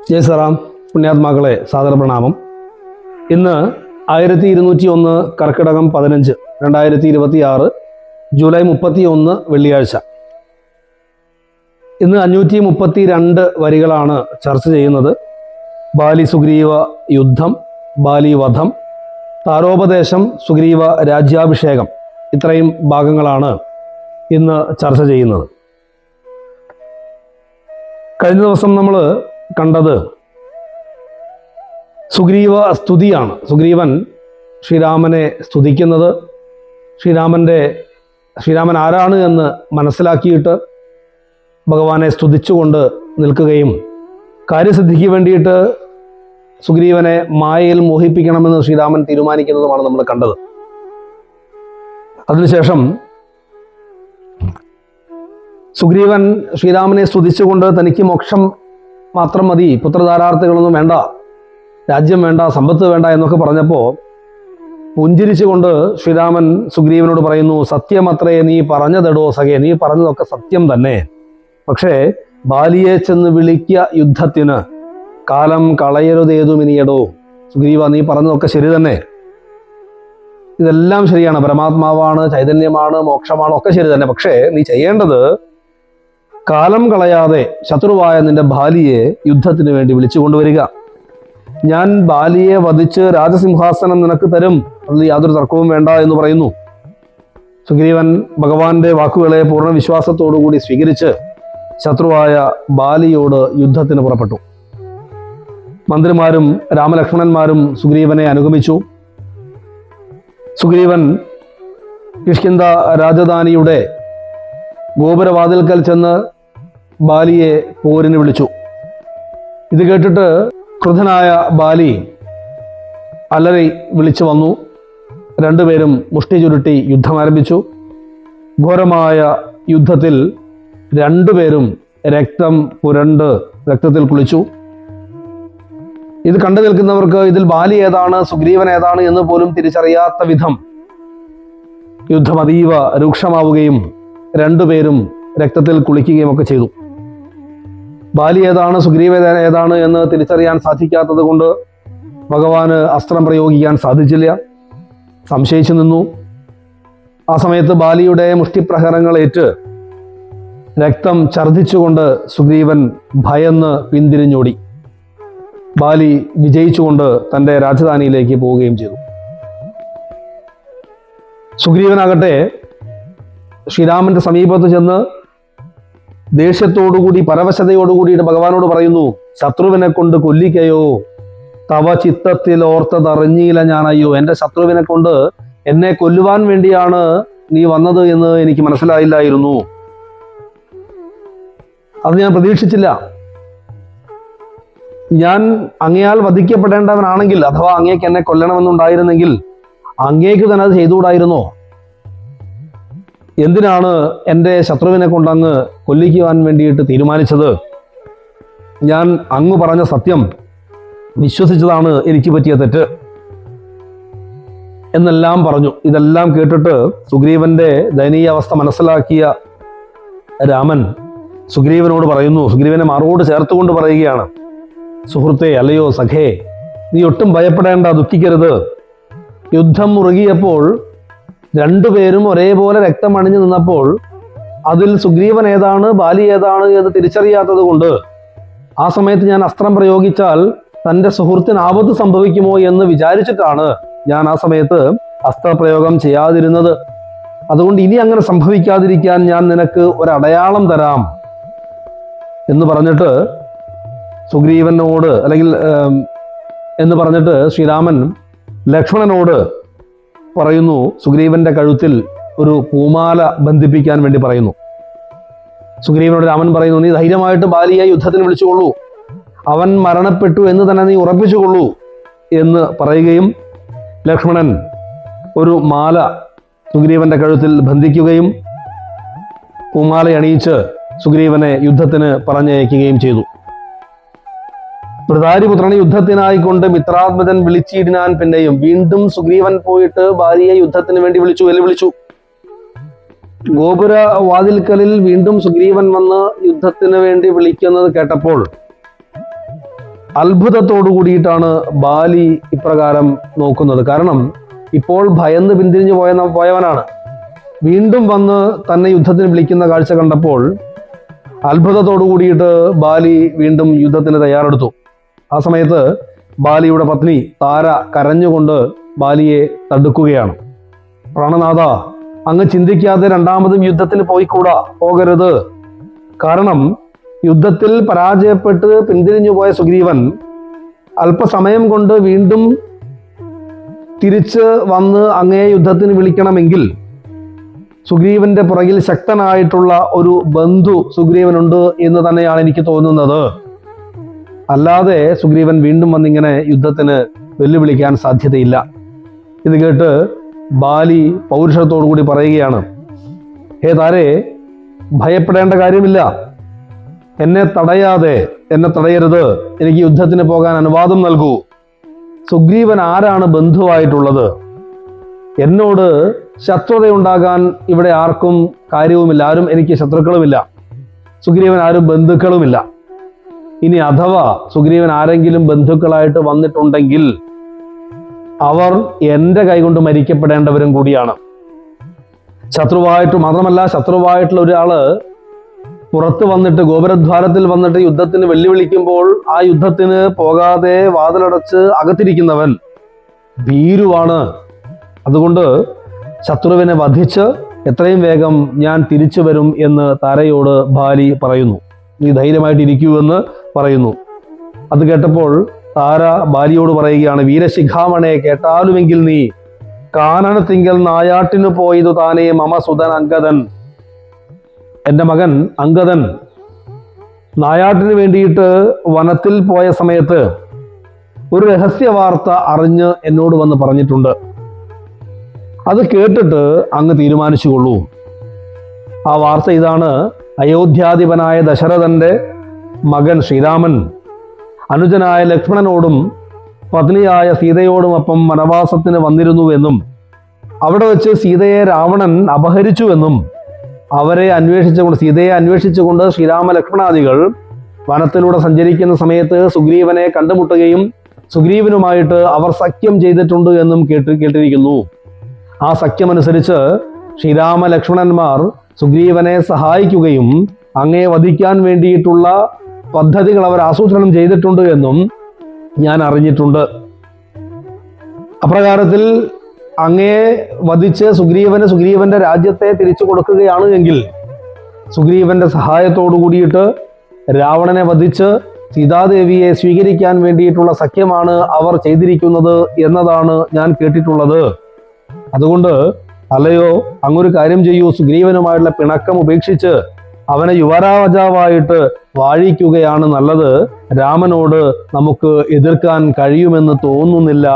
ജയ് സറാം. പുണ്യാത്മാക്കളെ സാദര പ്രണാമം. ഇന്ന് 1201 കർക്കിടകം 15 2026 ജൂലൈ 31 വെള്ളിയാഴ്ച. ഇന്ന് 532 വരികളാണ് ചർച്ച ചെയ്യുന്നത്. ബാലി സുഗ്രീവ യുദ്ധം, ബാലി വധം, താരോപദേശം, സുഗ്രീവ രാജ്യാഭിഷേകം, ഇത്രയും ഭാഗങ്ങളാണ് ഇന്ന് ചർച്ച ചെയ്യുന്നത്. കഴിഞ്ഞ ദിവസം നമ്മൾ കണ്ടത് സുഗ്രീവ സ്തുതിയാണ്. സുഗ്രീവൻ ശ്രീരാമനെ സ്തുതിക്കുന്നത്, ശ്രീരാമൻ ആരാണ് എന്ന് മനസ്സിലാക്കിയിട്ട് ഭഗവാനെ സ്തുതിച്ചുകൊണ്ട് നിൽക്കുകയും കാര്യസിദ്ധിക്ക് വേണ്ടിയിട്ട് സുഗ്രീവനെ മായയിൽ മോഹിപ്പിക്കണമെന്ന് ശ്രീരാമൻ തീരുമാനിക്കുന്നതുമാണ് നമ്മൾ കണ്ടത്. അതിനുശേഷം സുഗ്രീവൻ ശ്രീരാമനെ സ്തുതിച്ചുകൊണ്ട് തനിക്ക് മോക്ഷം മാത്രം മതി, പുത്രധാരാർത്ഥികളൊന്നും വേണ്ട, രാജ്യം വേണ്ട, സമ്പത്ത് വേണ്ട എന്നൊക്കെ പറഞ്ഞപ്പോൾ പുഞ്ചിരിച്ചുകൊണ്ട് ശ്രീരാമൻ സുഗ്രീവനോട് പറയുന്നു, സത്യമത്രേ നീ പറഞ്ഞതെടോ സഖേ, നീ പറഞ്ഞതൊക്കെ സത്യം തന്നെ. പക്ഷേ ബാലിയെ ചെന്ന് വിളിക്കുക യുദ്ധത്തിന്, കാലം കളയരുതേതുമിനിയടോ. സുഗ്രീവ, നീ പറഞ്ഞതൊക്കെ ശരി തന്നെ, ഇതെല്ലാം ശരിയാണ്, പരമാത്മാവാണ്, ചൈതന്യമാണ്, മോക്ഷമാണ്, ഒക്കെ ശരി തന്നെ. പക്ഷേ നീ ചെയ്യേണ്ടത് കാലം കളയാതെ ശത്രുവായ നിന്റെ ബാലിയെ യുദ്ധത്തിന് വേണ്ടി വിളിച്ചു കൊണ്ടുവരിക. ഞാൻ ബാലിയെ വധിച്ച് രാജസിംഹാസനം നിനക്ക് തരും, അതിൽ യാതൊരു തർക്കവും വേണ്ട എന്ന് പറയുന്നു. സുഗ്രീവൻ ഭഗവാന്റെ വാക്കുകളെ പൂർണ്ണ വിശ്വാസത്തോടുകൂടി സ്വീകരിച്ച് ശത്രുവായ ബാലിയോട് യുദ്ധത്തിന് പുറപ്പെട്ടു. മന്ത്രിമാരും രാമലക്ഷ്മണന്മാരും സുഗ്രീവനെ അനുഗമിച്ചു. സുഗ്രീവൻ കിഷ്കിന്ധ രാജധാനിയുടെ ഗോപുരവാതിൽക്കൽ ചെന്ന് ബാലിയെ പോരിന് വിളിച്ചു. ഇത് കേട്ടിട്ട് ക്രുദ്ധനായ ബാലി അലറി വിളിച്ചു വന്നു. രണ്ടുപേരും മുഷ്ടി ചുരുട്ടി യുദ്ധം ആരംഭിച്ചു. ഘോരമായ യുദ്ധത്തിൽ രണ്ടുപേരും രക്തം പുരണ്ട് രക്തത്തിൽ കുളിച്ചു. ഇത് കണ്ടു നിൽക്കുന്നവർക്ക് ഇതിൽ ബാലി ഏതാണ്, സുഗ്രീവൻ ഏതാണ് എന്ന് പോലും തിരിച്ചറിയാത്ത വിധം യുദ്ധം അതീവ രൂക്ഷമാവുകയും രണ്ടുപേരും രക്തത്തിൽ കുളിക്കുകയും ഒക്കെ ചെയ്തു. ബാലി ഏതാണ്, സുഗ്രീവൻ ഏതാണ് എന്ന് തിരിച്ചറിയാൻ സാധിക്കാത്തത് കൊണ്ട് ഭഗവാന് അസ്ത്രം പ്രയോഗിക്കാൻ സാധിച്ചില്ല, സംശയിച്ചു നിന്നു. ആ സമയത്ത് ബാലിയുടെ മുഷ്ടിപ്രഹരങ്ങളേറ്റ് രക്തം ഛർദ്ദിച്ചുകൊണ്ട് സുഗ്രീവൻ ഭയന്ന് പിന്തിരിഞ്ഞോടി. ബാലി വിജയിച്ചുകൊണ്ട് തൻ്റെ രാജധാനിയിലേക്ക് പോവുകയും ചെയ്തു. സുഗ്രീവനാകട്ടെ ശ്രീരാമന്റെ സമീപത്ത് ചെന്ന് ദേഷ്യത്തോടുകൂടി പരവശതയോടുകൂടിയിട്ട് ഭഗവാനോട് പറയുന്നു, ശത്രുവിനെ കൊണ്ട് കൊല്ലിക്കയോ, തവ ചിത്തത്തിൽ ഓർത്തതറിഞ്ഞില്ല ഞാനയ്യോ. എൻ്റെ ശത്രുവിനെ കൊണ്ട് എന്നെ കൊല്ലുവാൻ വേണ്ടിയാണ് നീ വന്നത് എന്ന് എനിക്ക് മനസ്സിലായില്ലായിരുന്നു, അത് ഞാൻ പ്രതീക്ഷിച്ചില്ല. ഞാൻ അങ്ങയാൽ വധിക്കപ്പെടേണ്ടവനാണെങ്കിൽ, അഥവാ അങ്ങേക്ക് എന്നെ കൊല്ലണമെന്നുണ്ടായിരുന്നെങ്കിൽ അങ്ങേക്ക് തന്നെ അത് ചെയ്തുകൂടായിരുന്നോ? എന്തിനാണ് എൻ്റെ ശത്രുവിനെ കൊണ്ടങ്ങ് കൊല്ലിക്കുവാൻ വേണ്ടിയിട്ട് തീരുമാനിച്ചത്? ഞാൻ അങ്ങ് പറഞ്ഞ സത്യം വിശ്വസിച്ചതാണ് എനിക്ക് പറ്റിയ തെറ്റ് എന്നെല്ലാം പറഞ്ഞു. ഇതെല്ലാം കേട്ടിട്ട് സുഗ്രീവന്റെ ദയനീയ അവസ്ഥ മനസ്സിലാക്കിയ രാമൻ സുഗ്രീവനോട് പറയുന്നു, സുഗ്രീവനെ മാറോട് ചേർത്തുകൊണ്ട് പറയുകയാണ്, സുഹൃത്തേ, അല്ലയോ സഖേ, നീ ഒട്ടും ഭയപ്പെടേണ്ട, ദുഃഖിക്കരുത്. യുദ്ധം മുറുകിയപ്പോൾ രണ്ടുപേരും ഒരേപോലെ രക്തം അണിഞ്ഞു നിന്നപ്പോൾ അതിൽ സുഗ്രീവൻ ഏതാണ്, ബാലി ഏതാണ് എന്ന് തിരിച്ചറിയാത്തത് കൊണ്ട് ആ സമയത്ത് ഞാൻ അസ്ത്രം പ്രയോഗിച്ചാൽ തൻ്റെ സുഹൃത്തിന് ആപത്ത് സംഭവിക്കുമോ എന്ന് വിചാരിച്ചിട്ടാണ് ഞാൻ ആ സമയത്ത് അസ്ത്രപ്രയോഗം ചെയ്യാതിരുന്നത്. അതുകൊണ്ട് ഇനി അങ്ങനെ സംഭവിക്കാതിരിക്കാൻ ഞാൻ നിനക്ക് ഒരടയാളം തരാം എന്ന് പറഞ്ഞിട്ട് സുഗ്രീവനോട് എന്ന് പറഞ്ഞിട്ട് ശ്രീരാമൻ ലക്ഷ്മണനോട് പറയുന്നു, സുഗ്രീവന്റെ കഴുത്തിൽ ഒരു പൂമാല ബന്ധിപ്പിക്കാൻ വേണ്ടി പറയുന്നു. സുഗ്രീവനോട് രാമൻ പറയുന്നു, നീ ധൈര്യമായിട്ട് ബാലിയെ യുദ്ധത്തിന് വിളിച്ചുകൊള്ളൂ, അവൻ മരണപ്പെട്ടു എന്ന് തന്നെ നീ ഉറപ്പിച്ചുകൊള്ളൂ എന്ന് പറയുകയും ലക്ഷ്മണൻ ഒരു മാല സുഗ്രീവന്റെ കഴുത്തിൽ ബന്ധിക്കുകയും പൂമാല അണിയിച്ച് സുഗ്രീവനെ യുദ്ധത്തിന് പറഞ്ഞയക്കുകയും ചെയ്തു. വൃതാരിപുത്രനെ യുദ്ധത്തിനായിക്കൊണ്ട് മിത്രാത്മജൻ വിളിച്ചിടിനാൻ. പിന്നെയും വീണ്ടും സുഗ്രീവൻ പോയിട്ട് ഭാര്യയെ യുദ്ധത്തിന് വേണ്ടി വെല്ലുവിളിച്ചു. ഗോപുര വാതിൽക്കലിൽ വീണ്ടും സുഗ്രീവൻ വന്ന് യുദ്ധത്തിന് വേണ്ടി വിളിക്കുന്നത് കേട്ടപ്പോൾ അത്ഭുതത്തോടു കൂടിയിട്ടാണ് ബാലി ഇപ്രകാരം നോക്കുന്നത്. കാരണം ഇപ്പോൾ ഭയന്ന് പിന്തിരിഞ്ഞു പോയവനാണ്. വീണ്ടും വന്ന് തന്നെ യുദ്ധത്തിന് വിളിക്കുന്ന കാഴ്ച കണ്ടപ്പോൾ അത്ഭുതത്തോടു കൂടിയിട്ട് ബാലി വീണ്ടും യുദ്ധത്തിന് തയ്യാറെടുത്തു. ആ സമയത്ത് ബാലിയുടെ പത്നി താര കരഞ്ഞുകൊണ്ട് ബാലിയെ തടുക്കുകയാണ്. പ്രാണനാഥ, അങ്ങ് ചിന്തിക്കാതെ രണ്ടാമതും യുദ്ധത്തിന് പോകരുത്. കാരണം യുദ്ധത്തിൽ പരാജയപ്പെട്ട് പിന്തിരിഞ്ഞു പോയ സുഗ്രീവൻ അല്പസമയം കൊണ്ട് വീണ്ടും തിരിച്ച് വന്ന് അങ്ങയെ യുദ്ധത്തിന് വിളിക്കണമെങ്കിൽ സുഗ്രീവന്റെ പുറകിൽ ശക്തനായിട്ടുള്ള ഒരു ബന്ധു സുഗ്രീവനുണ്ട് എന്ന് തന്നെയാണ് എനിക്ക് തോന്നുന്നത്. അല്ലാതെ സുഗ്രീവൻ വീണ്ടും വന്നിങ്ങനെ യുദ്ധത്തിന് വെല്ലുവിളിക്കാൻ സാധ്യതയില്ല. ഇത് കേട്ട് ബാലി പൗരുഷത്തോടു കൂടി പറയുകയാണ്, ഹേ താരേ, ഭയപ്പെടേണ്ട കാര്യമില്ല. എന്നെ തടയരുത്. എനിക്ക് യുദ്ധത്തിന് പോകാൻ അനുവാദം നൽകൂ. സുഗ്രീവൻ ആരാണ് ബന്ധുവായിട്ടുള്ളത്? എന്നോട് ശത്രുതയുണ്ടാകാൻ ഇവിടെ ആർക്കും കാര്യവുമില്ല. ആരും എനിക്ക് ശത്രുക്കളുമില്ല. സുഗ്രീവൻ ആരും ബന്ധുക്കളുമില്ല. ഇനി അഥവാ സുഗ്രീവൻ ആരെങ്കിലും ബന്ധുക്കളായിട്ട് വന്നിട്ടുണ്ടെങ്കിൽ അവർ എൻ്റെ കൈകൊണ്ട് മരിക്കപ്പെടേണ്ടവരും കൂടിയാണ്. ശത്രുവായിട്ടുള്ള ഒരാള് പുറത്ത് വന്നിട്ട് ഗോപുരദ്വാരത്തിൽ വന്നിട്ട് യുദ്ധത്തിന് വെല്ലുവിളിക്കുമ്പോൾ ആ യുദ്ധത്തിന് പോകാതെ വാതിലടച്ച് അകത്തിരിക്കുന്നവൻ ഭീരുവാണ്. അതുകൊണ്ട് ശത്രുവിനെ വധിച്ച് എത്രയും വേഗം ഞാൻ തിരിച്ചു വരും എന്ന് താരയോട് ബാലി പറയുന്നു. നീ ധൈര്യമായിട്ട് ഇരിക്കൂ എന്ന് പറയുന്നു. അത് കേട്ടപ്പോൾ താര ബാലിയോട് പറയുകയാണ്, വീരശിഖാമണെ, കേട്ടാലുമെങ്കിൽ നീ കാനനത്തിങ്കൽ നായാട്ടിനു പോയതു താനേ മമ സുതൻ അങ്കദൻ. എൻ്റെ മകൻ അങ്കദൻ നായാട്ടിന് വേണ്ടിയിട്ട് വനത്തിൽ പോയ സമയത്ത് ഒരു രഹസ്യ വാർത്ത അറിഞ്ഞ് എന്നോട് വന്ന് പറഞ്ഞിട്ടുണ്ട്. അത് കേട്ടിട്ട് അങ്ങ് തീരുമാനിച്ചുകൊള്ളൂ. ആ വാർത്ത ഇതാണ്: അയോധ്യാധിപനായ ദശരഥന്റെ മകൻ ശ്രീരാമൻ അനുജനായ ലക്ഷ്മണനോടും പത്നിയായ സീതയോടുമൊപ്പം വനവാസത്തിന് വന്നിരുന്നുവെന്നും അവിടെ വെച്ച് സീതയെ രാവണൻ അപഹരിച്ചുവെന്നും സീതയെ അന്വേഷിച്ചുകൊണ്ട് ശ്രീരാമ ലക്ഷ്മണാദികൾ വനത്തിലൂടെ സഞ്ചരിക്കുന്ന സമയത്ത് സുഗ്രീവനെ കണ്ടുമുട്ടുകയും സുഗ്രീവനുമായിട്ട് അവർ സഖ്യം ചെയ്തിട്ടുണ്ട് എന്നും കേട്ടിരിക്കുന്നു. ആ സഖ്യമനുസരിച്ച് ശ്രീരാമ ലക്ഷ്മണന്മാർ സുഗ്രീവനെ സഹായിക്കുകയും അങ്ങയെ വധിക്കാൻ വേണ്ടിയിട്ടുള്ള പദ്ധതികൾ അവർ ആസൂത്രണം ചെയ്തിട്ടുണ്ട് എന്നും ഞാൻ അറിഞ്ഞിട്ടുണ്ട്. അപ്രകാരത്തിൽ അങ്ങയെ വധിച്ച് സുഗ്രീവന്റെ രാജ്യത്തെ തിരിച്ചു കൊടുക്കുകയാണ് എങ്കിൽ സുഗ്രീവന്റെ സഹായത്തോടു കൂടിയിട്ട് രാവണനെ വധിച്ച് സീതാദേവിയെ സ്വീകരിക്കാൻ വേണ്ടിയിട്ടുള്ള സഖ്യമാണ് അവർ ചെയ്തിരിക്കുന്നത് എന്നതാണ് ഞാൻ കേട്ടിട്ടുള്ളത്. അതുകൊണ്ട് അല്ലയോ, അങ്ങൊരു കാര്യം ചെയ്യൂ, സുഗ്രീവനുമായുള്ള പിണക്കം ഉപേക്ഷിച്ച് അവനെ യുവരാജാവായിട്ട് വാഴിക്കുകയാണ് നല്ലത്. രാമനോട് നമുക്ക് എതിർക്കാൻ കഴിയുമെന്ന് തോന്നുന്നില്ല.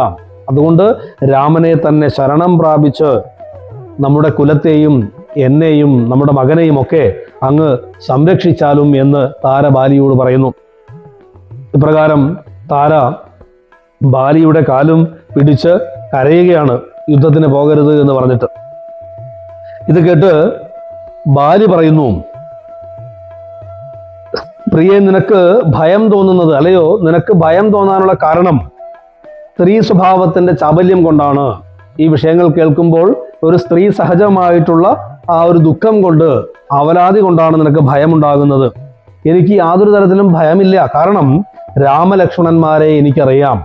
അതുകൊണ്ട് രാമനെ തന്നെ ശരണം പ്രാപിച്ച് നമ്മുടെ കുലത്തെയും എന്നെയും നമ്മുടെ മകനെയും ഒക്കെ അങ്ങ് സംരക്ഷിച്ചാലും എന്ന് താര ബാലിയോട് പറയുന്നു. ഇപ്രകാരം താര ബാലിയുടെ കാലും പിടിച്ച് കരയുകയാണ്, യുദ്ധത്തിന് പോകരുത് എന്ന് പറഞ്ഞിട്ട്. ഇത് കേട്ട് ബാലി പറയുന്നു, പ്രിയെ, നിനക്ക് ഭയം തോന്നുന്നത്, അല്ലയോ, നിനക്ക് ഭയം തോന്നാനുള്ള കാരണം സ്ത്രീ സ്വഭാവത്തിന്റെ ചാബല്യം കൊണ്ടാണ്. ഈ വിഷയങ്ങൾ കേൾക്കുമ്പോൾ ഒരു സ്ത്രീ സഹജമായിട്ടുള്ള ആ ഒരു ദുഃഖം കൊണ്ട്, അവലാതി കൊണ്ടാണ് നിനക്ക് ഭയമുണ്ടാകുന്നത്. എനിക്ക് യാതൊരു തരത്തിലും ഭയമില്ല. കാരണം രാമലക്ഷ്മണന്മാരെ എനിക്കറിയാം.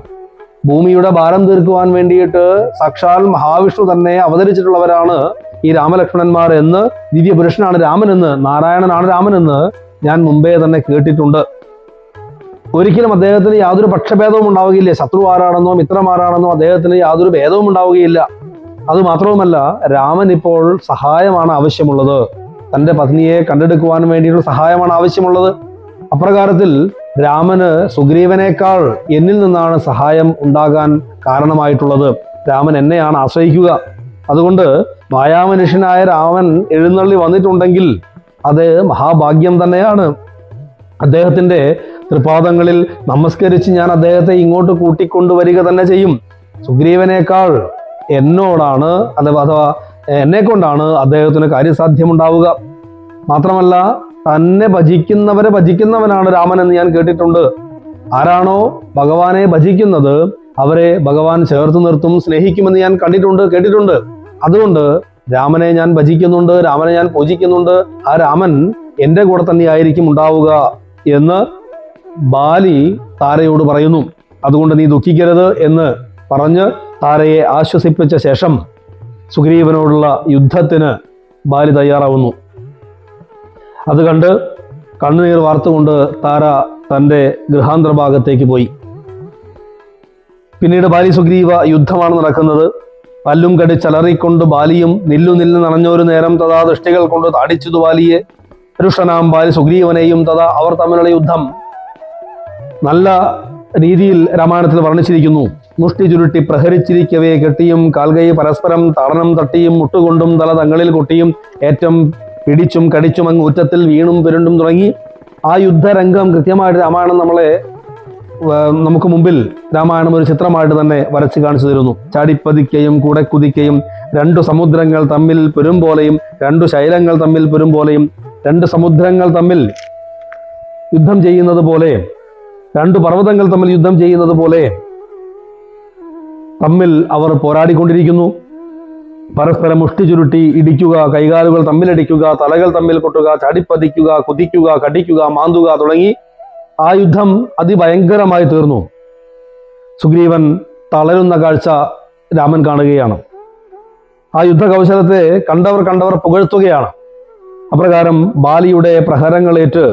ഭൂമിയുടെ ഭാരം തീർക്കുവാൻ വേണ്ടിയിട്ട് സാക്ഷാൽ മഹാവിഷ്ണു തന്നെ അവതരിച്ചിട്ടുള്ളവരാണ് ഈ രാമലക്ഷ്മണന്മാർ എന്ന്, ദിവ്യപുരുഷനാണ് രാമനെന്ന്, നാരായണനാണ് രാമനെന്ന് ഞാൻ മുമ്പേ തന്നെ കേട്ടിട്ടുണ്ട്. ഒരിക്കലും അദ്ദേഹത്തിന് യാതൊരു പക്ഷഭേദവും ഉണ്ടാവുകയില്ല. ശത്രു ആരാണെന്നോ മിത്രമാരാണെന്നോ അദ്ദേഹത്തിന് യാതൊരു ഭേദവും ഉണ്ടാവുകയില്ല. അതുമാത്രവുമല്ല, രാമൻ ഇപ്പോൾ സഹായമാണ് ആവശ്യമുള്ളത്. തൻ്റെ പത്നിയെ കണ്ടെടുക്കുവാൻ വേണ്ടിയിട്ടുള്ള സഹായമാണ് ആവശ്യമുള്ളത്. അപ്രകാരത്തിൽ രാമന് സുഗ്രീവനേക്കാൾ എന്നിൽ നിന്നാണ് സഹായം ഉണ്ടാകാൻ കാരണമായിട്ടുള്ളത്. രാമൻ എന്നെയാണ് ആശ്രയിക്കുക. അതുകൊണ്ട് മായാമനുഷ്യനായ രാമൻ എഴുന്നള്ളി വന്നിട്ടുണ്ടെങ്കിൽ അത് മഹാഭാഗ്യം തന്നെയാണ്. അദ്ദേഹത്തിൻ്റെ തൃപാദങ്ങളിൽ നമസ്കരിച്ച് ഞാൻ അദ്ദേഹത്തെ ഇങ്ങോട്ട് കൂട്ടിക്കൊണ്ടുവരിക തന്നെ ചെയ്യും. സുഗ്രീവനേക്കാൾ എന്നോടാണ്, അഥവാ എന്നെ കൊണ്ടാണ് അദ്ദേഹത്തിന് കാര്യസാധ്യമുണ്ടാവുക. മാത്രമല്ല, തന്നെ ഭജിക്കുന്നവരെ ഭജിക്കുന്നവനാണ് രാമൻ എന്ന് ഞാൻ കേട്ടിട്ടുണ്ട്. ആരാണോ ഭഗവാനെ ഭജിക്കുന്നത് അവരെ ഭഗവാൻ ചേർത്ത് നിർത്തും, സ്നേഹിക്കുമെന്ന് ഞാൻ കണ്ടിട്ടുണ്ട്, കേട്ടിട്ടുണ്ട്. അതുകൊണ്ട് രാമനെ ഞാൻ ഭജിക്കുന്നുണ്ട്, രാമനെ ഞാൻ പൂജിക്കുന്നുണ്ട്, ആ രാമൻ എൻ്റെ കൂടെ തന്നെയായിരിക്കും ഉണ്ടാവുക എന്ന് ബാലി താരയോട് പറയുന്നു. അതുകൊണ്ട് നീ ദുഃഖിക്കരുത് എന്ന് പറഞ്ഞ് താരയെ ആശ്വസിപ്പിച്ച ശേഷം സുഗ്രീവനോടുള്ള യുദ്ധത്തിന് ബാലി തയ്യാറാവുന്നു. അത് കണ്ട് കണ്ണുനീർ വാർത്തുകൊണ്ട് താര തൻ്റെ ഗൃഹാന്തരഭാഗത്തേക്ക് പോയി. പിന്നീട് ബാലി സുഗ്രീവ യുദ്ധമാണ് നടക്കുന്നത്. പല്ലും കടിച്ചലറിക്കൊണ്ട് ബാലിയും നില്ലു നനഞ്ഞൊരു നേരം തഥാ ദൃഷ്ടികൾ കൊണ്ട് താടിച്ചതു ബാലിയെ. രുഷ്ടനാം ബാലി സുഗ്രീവനെയും തഥാ അവർ തമ്മിലുള്ള യുദ്ധം നല്ല രീതിയിൽ രാമായണത്തിൽ വർണ്ണിച്ചിരിക്കുന്നു. മുഷ്ടി ചുരുട്ടി പ്രഹരിച്ചിരിക്കവേ കെട്ടിയും കാൽകൈ പരസ്പരം താടനം തട്ടിയും മുട്ടുകൊണ്ടും തല തങ്ങളിൽ കൊട്ടിയും ഏറ്റം പിടിച്ചും കടിച്ചും അങ്ങ് ഉറ്റത്തിൽ വീണും പുരണ്ടും തുടങ്ങി ആ യുദ്ധരംഗം കൃത്യമായിട്ട് രാമായണം നമുക്ക് മുമ്പിൽ രാമായണം ഒരു ചിത്രമായിട്ട് തന്നെ വരച്ച് കാണിച്ചു തരുന്നു. ചാടിപ്പതിക്കയും കൂടെ കുതിക്കയും, രണ്ടു സമുദ്രങ്ങൾ തമ്മിൽ പെരും പോലെയും, രണ്ടു ശൈലങ്ങൾ തമ്മിൽ പെരും പോലെയും, രണ്ട് സമുദ്രങ്ങൾ തമ്മിൽ യുദ്ധം ചെയ്യുന്നത് പോലെ, രണ്ടു പർവ്വതങ്ങൾ തമ്മിൽ യുദ്ധം ചെയ്യുന്നത് പോലെ തമ്മിൽ അവർ പോരാടിക്കൊണ്ടിരിക്കുന്നു. പരസ്പരം മുഷ്ടി ചുരുട്ടി ഇടിക്കുക, കൈകാലുകൾ തമ്മിലടിക്കുക, തലകൾ തമ്മിൽ കൊട്ടുക, ചാടിപ്പതിക്കുക, കുതിക്കുക, കടിക്കുക, മാന്തുക തുടങ്ങി ആ യുദ്ധം അതിഭയങ്കരമായി തീർന്നു. സുഗ്രീവൻ തളരുന്ന കാഴ്ച രാമൻ കാണുകയാണ്. ആ യുദ്ധകൗശലത്തെ കണ്ടവർ പുകഴ്ത്തുകയാണ്. അപ്രകാരം ബാലിയുടെ പ്രഹരങ്ങളേറ്റ്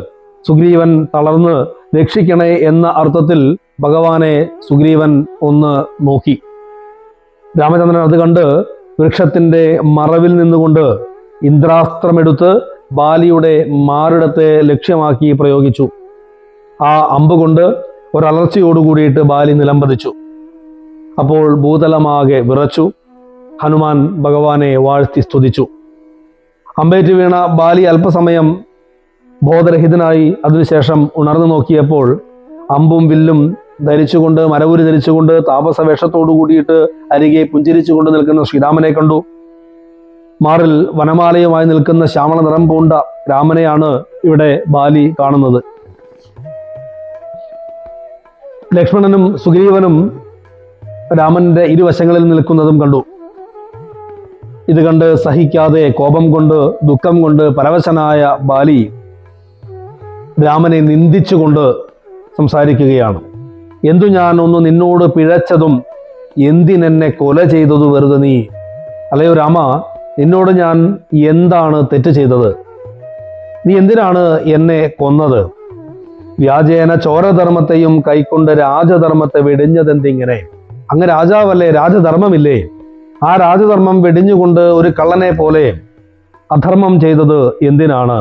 സുഗ്രീവൻ തളർന്ന് രക്ഷിക്കണേ എന്ന അർത്ഥത്തിൽ ഭഗവാനെ സുഗ്രീവൻ ഒന്ന് നോക്കി. രാമചന്ദ്രൻ അത് കണ്ട് വൃക്ഷത്തിന്റെ മറവിൽ നിന്നുകൊണ്ട് ഇന്ദ്രാസ്ത്രമെടുത്ത് ബാലിയുടെ മാറിടത്തെ ലക്ഷ്യമാക്കി പ്രയോഗിച്ചു. ആ അമ്പ് കൊണ്ട് ഒരലർച്ചയോടുകൂടിയിട്ട് ബാലി നിലംപതിച്ചു. അപ്പോൾ ഭൂതലമാകെ വിറച്ചു. ഹനുമാൻ ഭഗവാനെ വാഴ്ത്തി സ്തുതിച്ചു. അമ്പേറ്റ് വീണ ബാലി അല്പസമയം ബോധരഹിതനായി. അതിനുശേഷം ഉണർന്നു നോക്കിയപ്പോൾ അമ്പും വില്ലും ധരിച്ചുകൊണ്ട്, മരവുരി ധരിച്ചുകൊണ്ട്, താപസ വേഷത്തോടു കൂടിയിട്ട് അരികെ പുഞ്ചിരിച്ചുകൊണ്ട് നിൽക്കുന്ന ശ്രീരാമനെ കണ്ടു. മാറിൽ വനമാലയുമായി നിൽക്കുന്ന ശ്യാമള നിറം പൂണ്ട രാമനെയാണ് ഇവിടെ ബാലി കാണുന്നത്. ലക്ഷ്മണനും സുഗ്രീവനും രാമന്റെ ഇരുവശങ്ങളിൽ നിൽക്കുന്നതും കണ്ടു. ഇത് കണ്ട് സഹിക്കാതെ കോപം കൊണ്ട്, ദുഃഖം കൊണ്ട് പരവശനായ ബാലി രാമനെ നിന്ദിച്ചുകൊണ്ട് സംസാരിക്കുകയാണ്. എന്തു ഞാൻ ഒന്ന് നിന്നോട് പിഴച്ചതും എന്തിനെന്നെ കൊല ചെയ്തതു വെറുതെ നീ? അല്ലയോ രാമ, നിന്നോട് ഞാൻ എന്താണ് തെറ്റ് ചെയ്തത്? നീ എന്തിനാണ് എന്നെ കൊന്നത്? വ്യാജേന ചോരധർമ്മത്തെയും കൈക്കൊണ്ട് രാജധർമ്മത്തെ വെടിഞ്ഞതെന്തിങ്ങനെ? അങ്ങ് രാജാവല്ലേ, രാജധർമ്മമില്ലേ? ആ രാജധർമ്മം വെടിഞ്ഞുകൊണ്ട് ഒരു കള്ളനെ പോലെ അധർമ്മം ചെയ്തത് എന്തിനാണ്?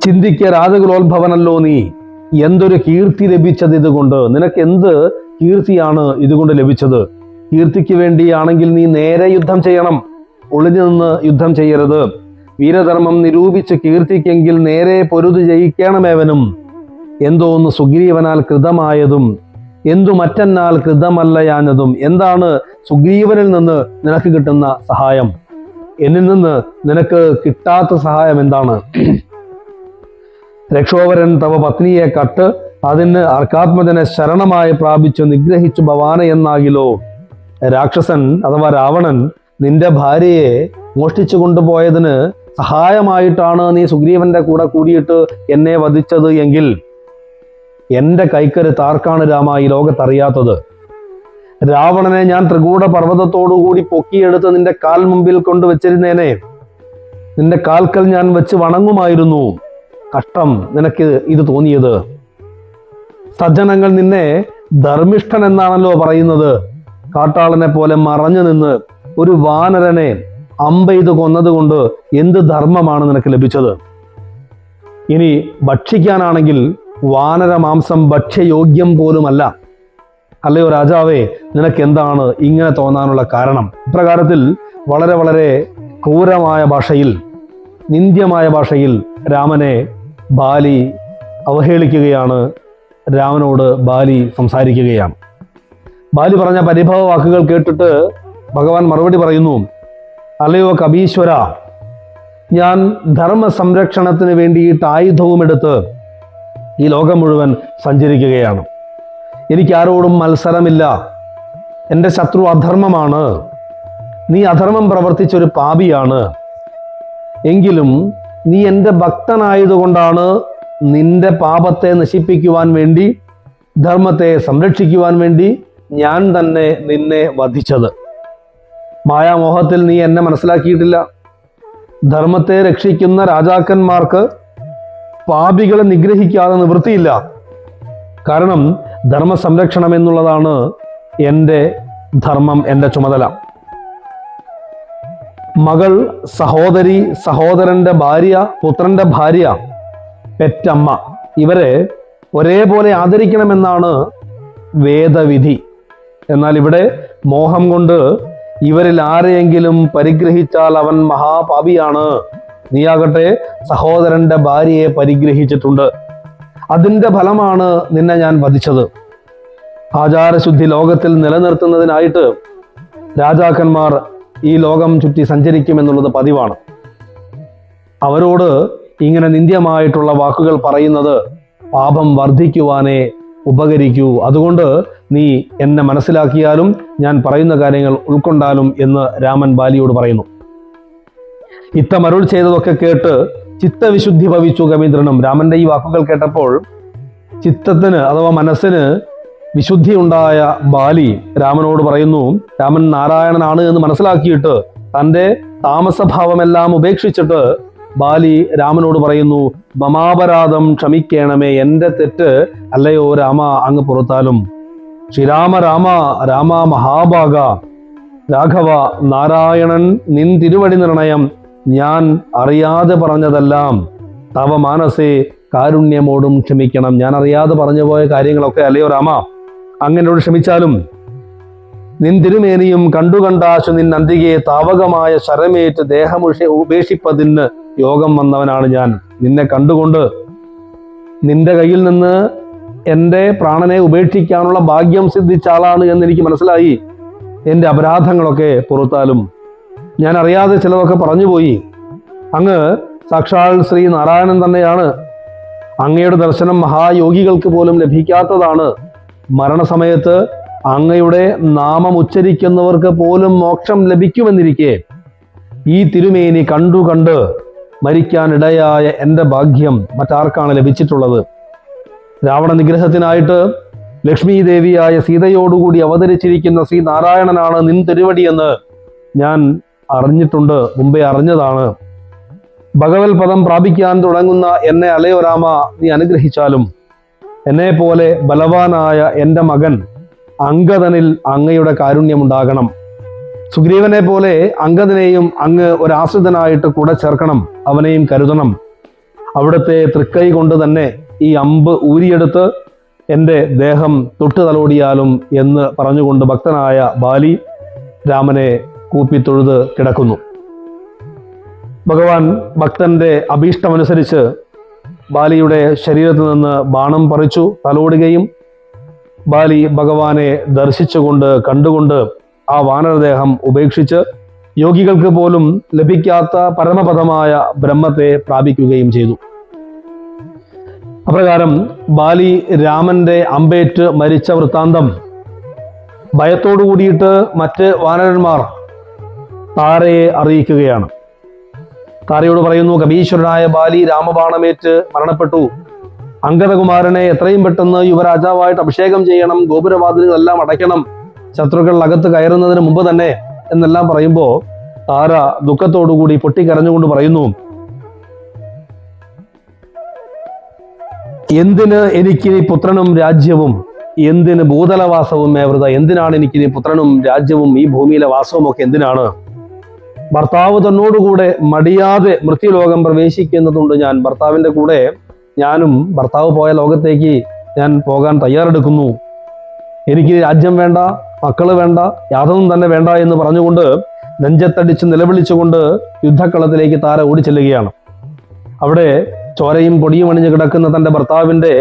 ചിന്തിക്ക രാജകുലോത്ഭവനല്ലോ നീ. എന്തൊരു കീർത്തി ലഭിച്ചത് ഇതുകൊണ്ട്? നിനക്ക് എന്ത് കീർത്തിയാണ് ഇതുകൊണ്ട് ലഭിച്ചത്? കീർത്തിക്ക് വേണ്ടിയാണെങ്കിൽ നീ നേരെ യുദ്ധം ചെയ്യണം, ഒളിഞ്ഞു നിന്ന് യുദ്ധം ചെയ്യരുത്. വീരധർമ്മം നിരൂപിച്ച് കീർത്തിക്കെങ്കിൽ നേരെ പൊരുതു ജയിക്കണമേവനും. എന്തോന്ന് സുഗ്രീവനാൽ കൃതമായതും എന്തു മറ്റന്നാൽ കൃതമല്ലയാഞ്ഞതും? എന്താണ് സുഗ്രീവനിൽ നിന്ന് നിനക്ക് കിട്ടുന്ന സഹായം? എന്നിൽ നിന്ന് നിനക്ക് കിട്ടാത്ത സഹായം എന്താണ്? രക്ഷോവരൻ തവ പത്നിയെ കട്ട് അതിന് അർക്കാത്മജനെ ശരണമായി പ്രാപിച്ചു നിഗ്രഹിച്ചു ഭവാന എന്നാകിലോ? രാക്ഷസൻ അഥവാ രാവണൻ നിന്റെ ഭാര്യയെ മോഷ്ടിച്ചു കൊണ്ടുപോയതിന് സഹായമായിട്ടാണ് നീ സുഗ്രീവന്റെ കൂടെ കൂടിയിട്ട് എന്നെ വധിച്ചത് എങ്കിൽ എന്റെ കൈക്കരുത്ത് ആർക്കാണ് രാമ ഈ ലോകത്തറിയാത്തത്? രാവണനെ ഞാൻ ത്രികൂട പർവ്വതത്തോടുകൂടി പൊക്കിയെടുത്ത് നിന്റെ കാൽ മുമ്പിൽ കൊണ്ടുവച്ചിരുന്നേനെ. നിന്റെ കാൽക്കൽ ഞാൻ വെച്ച് വണങ്ങുമായിരുന്നു. കഷ്ടം നിനക്ക് ഇത് തോന്നിയത്. സജ്ജനങ്ങൾ നിന്നെ ധർമ്മിഷ്ഠൻ എന്നാണല്ലോ പറയുന്നത്. കാട്ടാളനെ പോലെ മറഞ്ഞു നിന്ന് ഒരു വാനരനെ അമ്പെയ്ത് കൊന്നതുകൊണ്ട് എന്ത് ധർമ്മമാണ് നിനക്ക് ലഭിച്ചത്? ഇനി ഭക്ഷിക്കാനാണെങ്കിൽ വാനര മാംസം ഭക്ഷ്യയോഗ്യം പോലുമല്ല. അല്ലയോ രാജാവേ, നിനക്ക് എന്താണ് ഇങ്ങനെ തോന്നാനുള്ള കാരണം? ഇപ്രകാരത്തിൽ വളരെ വളരെ ക്രൂരമായ ഭാഷയിൽ, നിന്ദ്യമായ ഭാഷയിൽ രാമനെ ബാലി അവഹേളിക്കുകയാണ്. രാമനോട് ബാലി സംസാരിക്കുകയാണ്. ബാലി പറഞ്ഞ പരിഭവ വാക്കുകൾ കേട്ടിട്ട് ഭഗവാൻ മറുപടി പറയുന്നു. അല്ലയോ കപീശ്വര, ഞാൻ ധർമ്മ സംരക്ഷണത്തിന് വേണ്ടിയിട്ട് ആയുധവും എടുത്ത് ഈ ലോകം മുഴുവൻ സഞ്ചരിക്കുകയാണ്. എനിക്കാരോടും മത്സരമില്ല. എൻ്റെ ശത്രു അധർമ്മമാണ്. നീ അധർമ്മം പ്രവർത്തിച്ചൊരു പാപിയാണ്. എങ്കിലും നീ എൻ്റെ ഭക്തനായതുകൊണ്ടാണ് നിന്റെ പാപത്തെ നശിപ്പിക്കുവാൻ വേണ്ടി, ധർമ്മത്തെ സംരക്ഷിക്കുവാൻ വേണ്ടി ഞാൻ തന്നെ നിന്നെ വധിച്ചത്. മായാമോഹത്തിൽ നീ എന്നെ മനസ്സിലാക്കിയിട്ടില്ല. ധർമ്മത്തെ രക്ഷിക്കുന്ന രാജാക്കന്മാർക്ക് പാപികളെ നിഗ്രഹിക്കാതെ നിവൃത്തിയില്ല. കാരണം ധർമ്മ സംരക്ഷണം എന്നുള്ളതാണ് എൻ്റെ ധർമ്മം, എൻ്റെ ചുമതല. മകൾ, സഹോദരി, സഹോദരന്റെ ഭാര്യ, പുത്രന്റെ ഭാര്യ, പെറ്റമ്മ, ഇവരെ ഒരേപോലെ ആദരിക്കണമെന്നാണ് വേദവിധി. എന്നാൽ ഇവിടെ മോഹം കൊണ്ട് ഇവരിൽ ആരെയെങ്കിലും പരിഗ്രഹിച്ചാൽ അവൻ മഹാപാപിയാണ്. നീയാകട്ടെ സഹോദരന്റെ ഭാര്യയെ പരിഗ്രഹിച്ചിട്ടുണ്ട്. അതിൻ്റെ ഫലമാണ് നിന്നെ ഞാൻ വധിച്ചത്. ആചാരശുദ്ധി ലോകത്തിൽ നിലനിർത്തുന്നതിനായിട്ട് രാജാക്കന്മാർ ഈ ലോകം ചുറ്റി സഞ്ചരിക്കുമെന്നുള്ളത് പതിവാണ്. അവരോട് ഇങ്ങനെ നിന്ദ്യമായിട്ടുള്ള വാക്കുകൾ പറയുന്നത് പാപം വർദ്ധിക്കുവാനേ ഉപകരിക്കൂ. അതുകൊണ്ട് നീ എന്നെ മനസ്സിലാക്കിയാലും ഞാൻ പറയുന്ന കാര്യങ്ങൾ ഉൾക്കൊണ്ടാലും എന്ന് രാമൻ ബാലിയോട് പറയുന്നു. ഇത്തമരുൾ ചെയ്തതൊക്കെ കേട്ട് ചിത്തവിശുദ്ധി ഭവിച്ചു കവീന്ദ്രനും. രാമന്റെ ഈ വാക്കുകൾ കേട്ടപ്പോൾ ചിത്തത്തിന് അഥവാ മനസ്സിന് വിശുദ്ധി ഉണ്ടായ ബാലി രാമനോട് പറയുന്നു, രാമൻ നാരായണനാണ് എന്ന് മനസ്സിലാക്കിയിട്ട് തൻ്റെ താമസഭാവമെല്ലാം ഉപേക്ഷിച്ചിട്ട് ബാലി രാമനോട് പറയുന്നു, മമാപരാധം ക്ഷമിക്കണമേ, എൻ്റെ തെറ്റ് അല്ലയോ രാമ അങ്ങ് പുറത്താലും. ശ്രീരാമ രാമ രാമ മഹാഭാഗ രാഘവ നാരായണൻ നിൻ തിരുവടി നിർണയം ഞാൻ അറിയാതെ പറഞ്ഞതെല്ലാം തവ മാനസേ കാരുണ്യമോടും ക്ഷമിക്കണം. ഞാൻ അറിയാതെ പറഞ്ഞു പോയ കാര്യങ്ങളൊക്കെ അല്ലയോ രാമ അങ്ങനോട് ക്ഷമിച്ചാലും. നിൻ തിരുമേനിയും കണ്ടുകണ്ടാശു നിൻ അന്തികെ താവകമായ ശരമേറ്റ് ഉപേക്ഷിപ്പതിന് യോഗം വന്നവനാണ് ഞാൻ. നിന്നെ കണ്ടുകൊണ്ട് നിന്റെ കയ്യിൽ നിന്ന് എൻ്റെ പ്രാണനെ ഉപേക്ഷിക്കാനുള്ള ഭാഗ്യം സിദ്ധിച്ച ആളാണ് എന്ന് എനിക്ക് മനസ്സിലായി. എൻ്റെ അപരാധങ്ങളൊക്കെ പുറത്താലും. ഞാൻ അറിയാതെ ചിലതൊക്കെ പറഞ്ഞുപോയി. അങ്ങ് സാക്ഷാൽ ശ്രീ നാരായണൻ തന്നെയാണ്. അങ്ങയുടെ ദർശനം മഹായോഗികൾക്ക് പോലും ലഭിക്കാത്തതാണ്. മരണസമയത്ത് അങ്ങയുടെ നാമം ഉച്ചരിക്കുന്നവർക്ക് പോലും മോക്ഷം ലഭിക്കുമെന്നിരിക്കെ ഈ തിരുമേനി കണ്ട് മരിക്കാനിടയായ എൻ്റെ ഭാഗ്യം മറ്റാർക്കാണ് ലഭിച്ചിട്ടുള്ളത്? രാവണ നിഗ്രഹത്തിനായിട്ട് ലക്ഷ്മി ദേവിയായ സീതയോടുകൂടി അവതരിച്ചിരിക്കുന്ന ശ്രീ നാരായണനാണ് നിൻ തിരുവടിയെന്ന് ഞാൻ അറിഞ്ഞിട്ടുണ്ട്, മുമ്പേ അറിഞ്ഞതാണ്. ഭഗവത് പദം പ്രാപിക്കാൻ തുടങ്ങുന്ന എന്നെ അലയോ രാമ നീ അനുഗ്രഹിച്ചാലും എന്നെ പോലെ ബലവാനായ എൻ്റെ മകൻ അംഗദനിൽ അങ്ങയുടെ കാരുണ്യമുണ്ടാകണം. സുഗ്രീവനെ പോലെ അംഗദനെയും അങ്ങ് ഒരാശ്രിതനായിട്ട് കൂടെ ചേർക്കണം, അവനെയും കരുതണം. അവിടുത്തെ തൃക്കൈ കൊണ്ട് തന്നെ ഈ അമ്പ് ഊരിയെടുത്ത് എൻ്റെ ദേഹം തൊട്ടു തലോടിയാലും എന്ന് പറഞ്ഞുകൊണ്ട് ഭക്തനായ ബാലി രാമനെ കൂപ്പിത്തൊഴുത് കിടക്കുന്നു. ഭഗവാൻ ഭക്തന്റെ അഭീഷ്ടമനുസരിച്ച് ബാലിയുടെ ശരീരത്തിൽ നിന്ന് ബാണം പറിച്ചു തലോടുകയും ബാലി ഭഗവാനെ ദർശിച്ചുകൊണ്ട് കണ്ടുകൊണ്ട് ആ വാനരദേഹം ഉപേക്ഷിച്ച് യോഗികൾക്ക് പോലും ലഭിക്കാത്ത പരമപദമായ ബ്രഹ്മത്തെ പ്രാപിക്കുകയും ചെയ്തു. അപ്രകാരം ബാലി രാമന്റെ അമ്പേറ്റ് മരിച്ച വൃത്താന്തം ഭയത്തോടു കൂടിയിട്ട് മറ്റ് വാനരന്മാർ താരയെ അറിയിക്കുകയാണ്. താരയോട് പറയുന്നു, കപീശ്വരനായ ബാലി രാമബാണമേറ്റ് മരണപ്പെട്ടു. അംഗദകുമാരനെ എത്രയും പെട്ടെന്ന് യുവരാജാവായിട്ട് അഭിഷേകം ചെയ്യണം, ഗോപുരവാതിലുകളെല്ലാം അടയ്ക്കണം, ശത്രുക്കൾ അകത്ത് കയറുന്നതിന് മുമ്പ് തന്നെ എന്നെല്ലാം പറയുമ്പോൾ താര ദുഃഖത്തോടുകൂടി പൊട്ടിക്കരഞ്ഞുകൊണ്ട് പറയുന്നു, എന്തിന് എനിക്കിനി പുത്രനും രാജ്യവും, എന്തിന് ഭൂതലവാസവും മേവൃത? എന്തിനാണ് എനിക്കിനി പുത്രനും രാജ്യവും ഈ ഭൂമിയിലെ വാസവും ഒക്കെ എന്തിനാണ്? ഭർത്താവ് തന്നോടുകൂടെ മടിയാതെ മൃത്യുലോകം പ്രവേശിക്കുന്നതുകൊണ്ട് ഞാൻ ഭർത്താവിൻ്റെ കൂടെ ഞാനും ഭർത്താവ് പോയ ലോകത്തേക്ക് ഞാൻ പോകാൻ തയ്യാറെടുക്കുന്നു. എനിക്ക് രാജ്യം വേണ്ട, മക്കള് വേണ്ട, യാതൊന്നും തന്നെ വേണ്ട എന്ന് പറഞ്ഞുകൊണ്ട് നെഞ്ചത്തടിച്ച് നിലവിളിച്ചുകൊണ്ട് യുദ്ധക്കളത്തിലേക്ക് താര ഓടിച്ചെല്ലുകയാണ്. അവിടെ ചോരയും പൊടിയും അണിഞ്ഞു കിടക്കുന്ന തൻ്റെ ഭർത്താവിൻ്റെ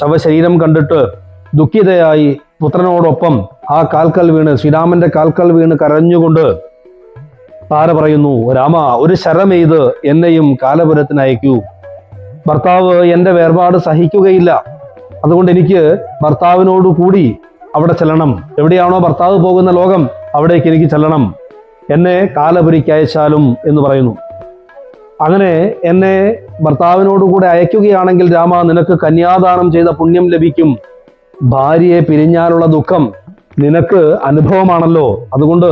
ശവശരീരം കണ്ടിട്ട് ദുഃഖിതയായി പുത്രനോടൊപ്പം ആ കാൽക്കൽ വീണ്, ശ്രീരാമന്റെ കാൽക്കൽ വീണ് കരഞ്ഞുകൊണ്ട് താര പറയുന്നു, രാമ ഒരു ശരമെയ്ത് എന്നെയും കാലപുരത്തിന് അയക്കൂ. ഭർത്താവ് എൻ്റെ വേർപാട് സഹിക്കുകയില്ല. അതുകൊണ്ട് എനിക്ക് ഭർത്താവിനോട് കൂടി അവിടെ ചെല്ലണം. എവിടെയാണോ ഭർത്താവ് പോകുന്ന ലോകം അവിടേക്ക് എനിക്ക് ചെല്ലണം. എന്നെ കാലപുരിക്ക് അയച്ചാലും എന്ന് പറയുന്നു. അങ്ങനെ എന്നെ ഭർത്താവിനോട് കൂടെ അയക്കുകയാണെങ്കിൽ രാമ, നിനക്ക് കന്യാദാനം ചെയ്ത പുണ്യം ലഭിക്കും. ഭാര്യയെ പിരിഞ്ഞാലുള്ള ദുഃഖം നിനക്ക് അനുഭവമാണല്ലോ. അതുകൊണ്ട്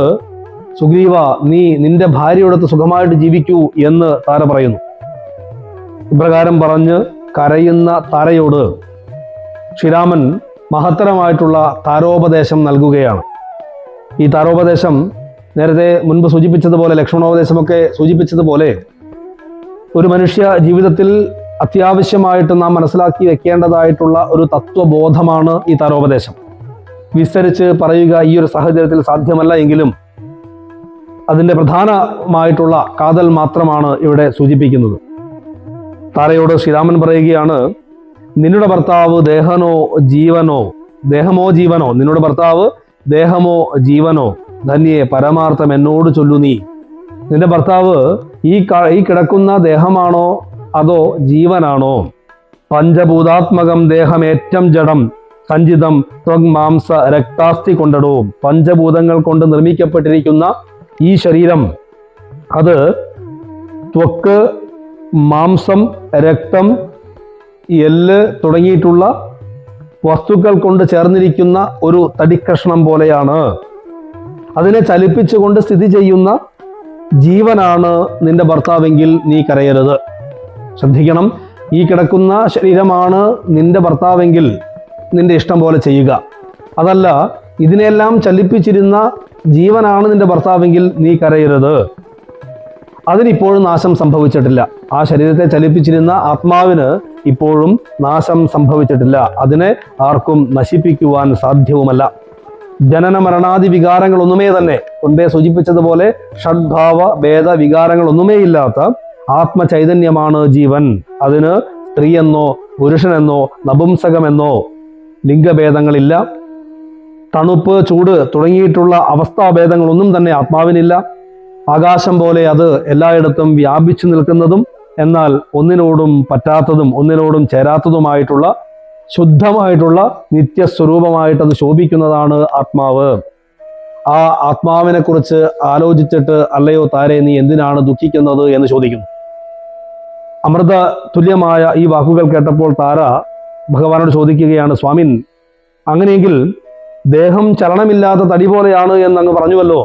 സുഗ്രീവ, നീ നിന്റെ ഭാര്യയോടൊത്ത് സുഖമായിട്ട് ജീവിക്കൂ എന്ന് താര പറയുന്നു. ഇപ്രകാരം പറഞ്ഞ് കരയുന്ന താരയോട് ശ്രീരാമൻ മഹത്തരമായിട്ടുള്ള താരോപദേശം നൽകുകയാണ്. ഈ താരോപദേശം നേരത്തെ മുൻപ് സൂചിപ്പിച്ചതുപോലെ, ലക്ഷ്മണോപദേശമൊക്കെ സൂചിപ്പിച്ചതുപോലെ, ഒരു മനുഷ്യ ജീവിതത്തിൽ അത്യാവശ്യമായിട്ട് നാം മനസ്സിലാക്കി വെക്കേണ്ടതായിട്ടുള്ള ഒരു തത്വബോധമാണ് ഈ താരോപദേശം. വിസ്തരിച്ച് പറയുക ഈ ഒരു സാഹചര്യത്തിൽ സാധ്യമല്ല എങ്കിലും അതിൻ്റെ പ്രധാനമായിട്ടുള്ള കാതൽ മാത്രമാണ് ഇവിടെ സൂചിപ്പിക്കുന്നത്. താരയോട് ശ്രീരാമൻ പറയുകയാണ്, നിന്നുടെ ഭർത്താവ് ദേഹമോ ജീവനോ, നിന്നുടെ ഭർത്താവ് ദേഹമോ ജീവനോ, ധന്യേ പരമാർത്ഥം എന്നോട് ചൊല്ലു നീ. നിന്റെ ഭർത്താവ് ഈ കിടക്കുന്ന ദേഹമാണോ അതോ ജീവനാണോ? പഞ്ചഭൂതാത്മകം ദേഹമേറ്റം ജഡം സഞ്ചിതം ത്വഗ്മാംസ രക്താസ്ഥി കൊണ്ടടോ. പഞ്ചഭൂതങ്ങൾ കൊണ്ട് നിർമ്മിക്കപ്പെട്ടിരിക്കുന്ന ഈ ശരീരം അത് ത്വക്ക്, മാംസം, രക്തം, എല്ല് തുടങ്ങിയിട്ടുള്ള വസ്തുക്കൾ കൊണ്ട് ചേർന്നിരിക്കുന്ന ഒരു തടിക്കഷ്ണം പോലെയാണ്. അതിനെ ചലിപ്പിച്ചുകൊണ്ട് സ്ഥിതി ചെയ്യുന്ന ജീവനാണ് നിന്റെ ഭർത്താവെങ്കിൽ നീ കരയരുത്. ശ്രദ്ധിക്കണം, ഈ കിടക്കുന്ന ശരീരമാണ് നിന്റെ ഭർത്താവെങ്കിൽ നിന്റെ ഇഷ്ടം പോലെ ചെയ്യുക. അതല്ല, ഇതിനെല്ലാം ചലിപ്പിച്ചിരുന്ന ജീവനാണ് നിന്റെ ഭർത്താവെങ്കിൽ നീ കരയരുത്. അതിനിപ്പോഴും നാശം സംഭവിച്ചിട്ടില്ല. ആ ശരീരത്തെ ചലിപ്പിച്ചിരുന്ന ആത്മാവിന് ഇപ്പോഴും നാശം സംഭവിച്ചിട്ടില്ല. അതിനെ ആർക്കും നശിപ്പിക്കുവാൻ സാധ്യവുമല്ല. ജനന മരണാദി വികാരങ്ങളൊന്നുമേ തന്നെ മുൻപേ സൂചിപ്പിച്ചതുപോലെ ഷഡ്ഭാവ ഭേദ വികാരങ്ങളൊന്നുമേ ഇല്ലാത്ത ആത്മചൈതന്യമാണ് ജീവൻ. അതിന് സ്ത്രീയെന്നോ പുരുഷനെന്നോ നപുംസകമെന്നോ ലിംഗഭേദങ്ങളില്ല. തണുപ്പ്, ചൂട് തുടങ്ങിയിട്ടുള്ള അവസ്ഥാഭേദങ്ങളൊന്നും തന്നെ ആത്മാവിനില്ല. ആകാശം പോലെ അത് എല്ലായിടത്തും വ്യാപിച്ചു നിൽക്കുന്നതും എന്നാൽ ഒന്നിനോടും പറ്റാത്തതും ഒന്നിനോടും ചേരാത്തതുമായിട്ടുള്ള ശുദ്ധമായിട്ടുള്ള നിത്യസ്വരൂപമായിട്ട് അത് ശോഭിക്കുന്നതാണ് ആത്മാവ്. ആ ആത്മാവിനെ കുറിച്ച് ആലോചിച്ചിട്ട് അല്ലയോ താരെ, നീ എന്തിനാണ് ദുഃഖിക്കുന്നത് എന്ന് ചോദിക്കുന്നു. അമൃത തുല്യമായ ഈ വാക്കുകൾ കേട്ടപ്പോൾ താര ഭഗവാനോട് ചോദിക്കുകയാണ്, സ്വാമിൻ, അങ്ങനെയെങ്കിൽ ദേഹം ചലനമില്ലാത്ത തടി പോലെയാണ് എന്ന് അങ്ങ് പറഞ്ഞുവല്ലോ.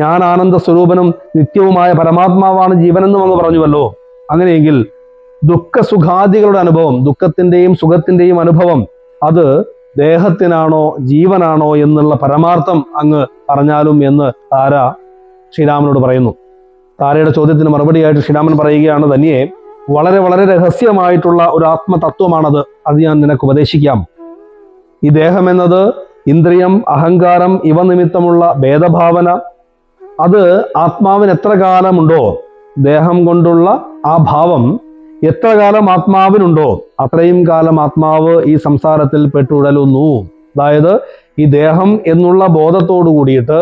ഞാൻ ആനന്ദ സ്വരൂപനും നിത്യവുമായ പരമാത്മാവാണ് ജീവനെന്നും അങ്ങ് പറഞ്ഞുവല്ലോ. അങ്ങനെയെങ്കിൽ ദുഃഖസുഖാദികളുടെ അനുഭവം, ദുഃഖത്തിന്റെയും സുഖത്തിന്റെയും അനുഭവം അത് ദേഹത്തിനാണോ ജീവനാണോ എന്നുള്ള പരമാർത്ഥം അങ്ങ് പറഞ്ഞാലും എന്ന് താര ശ്രീരാമനോട് പറയുന്നു. താരയുടെ ചോദ്യത്തിന് മറുപടിയായിട്ട് ശ്രീരാമൻ പറയുകയാണ്, ധന്യേ, വളരെ വളരെ രഹസ്യമായിട്ടുള്ള ഒരു ആത്മതത്വമാണത്. അത് ഞാൻ നിനക്ക് ഉപദേശിക്കാം. ഈ ദേഹം എന്നത് ഇന്ദ്രിയം, അഹങ്കാരം ഇവ നിമിത്തമുള്ള ഭേദഭാവന, അത് ആത്മാവിന് എത്ര കാലമുണ്ടോ, ദേഹം കൊണ്ടുള്ള ആ ഭാവം എത്ര കാലം ആത്മാവിനുണ്ടോ അത്രയും കാലം ആത്മാവ് ഈ സംസാരത്തിൽ പെട്ടുഴലുന്നു. അതായത് ഈ ദേഹം എന്നുള്ള ബോധത്തോടു കൂടിയിട്ട്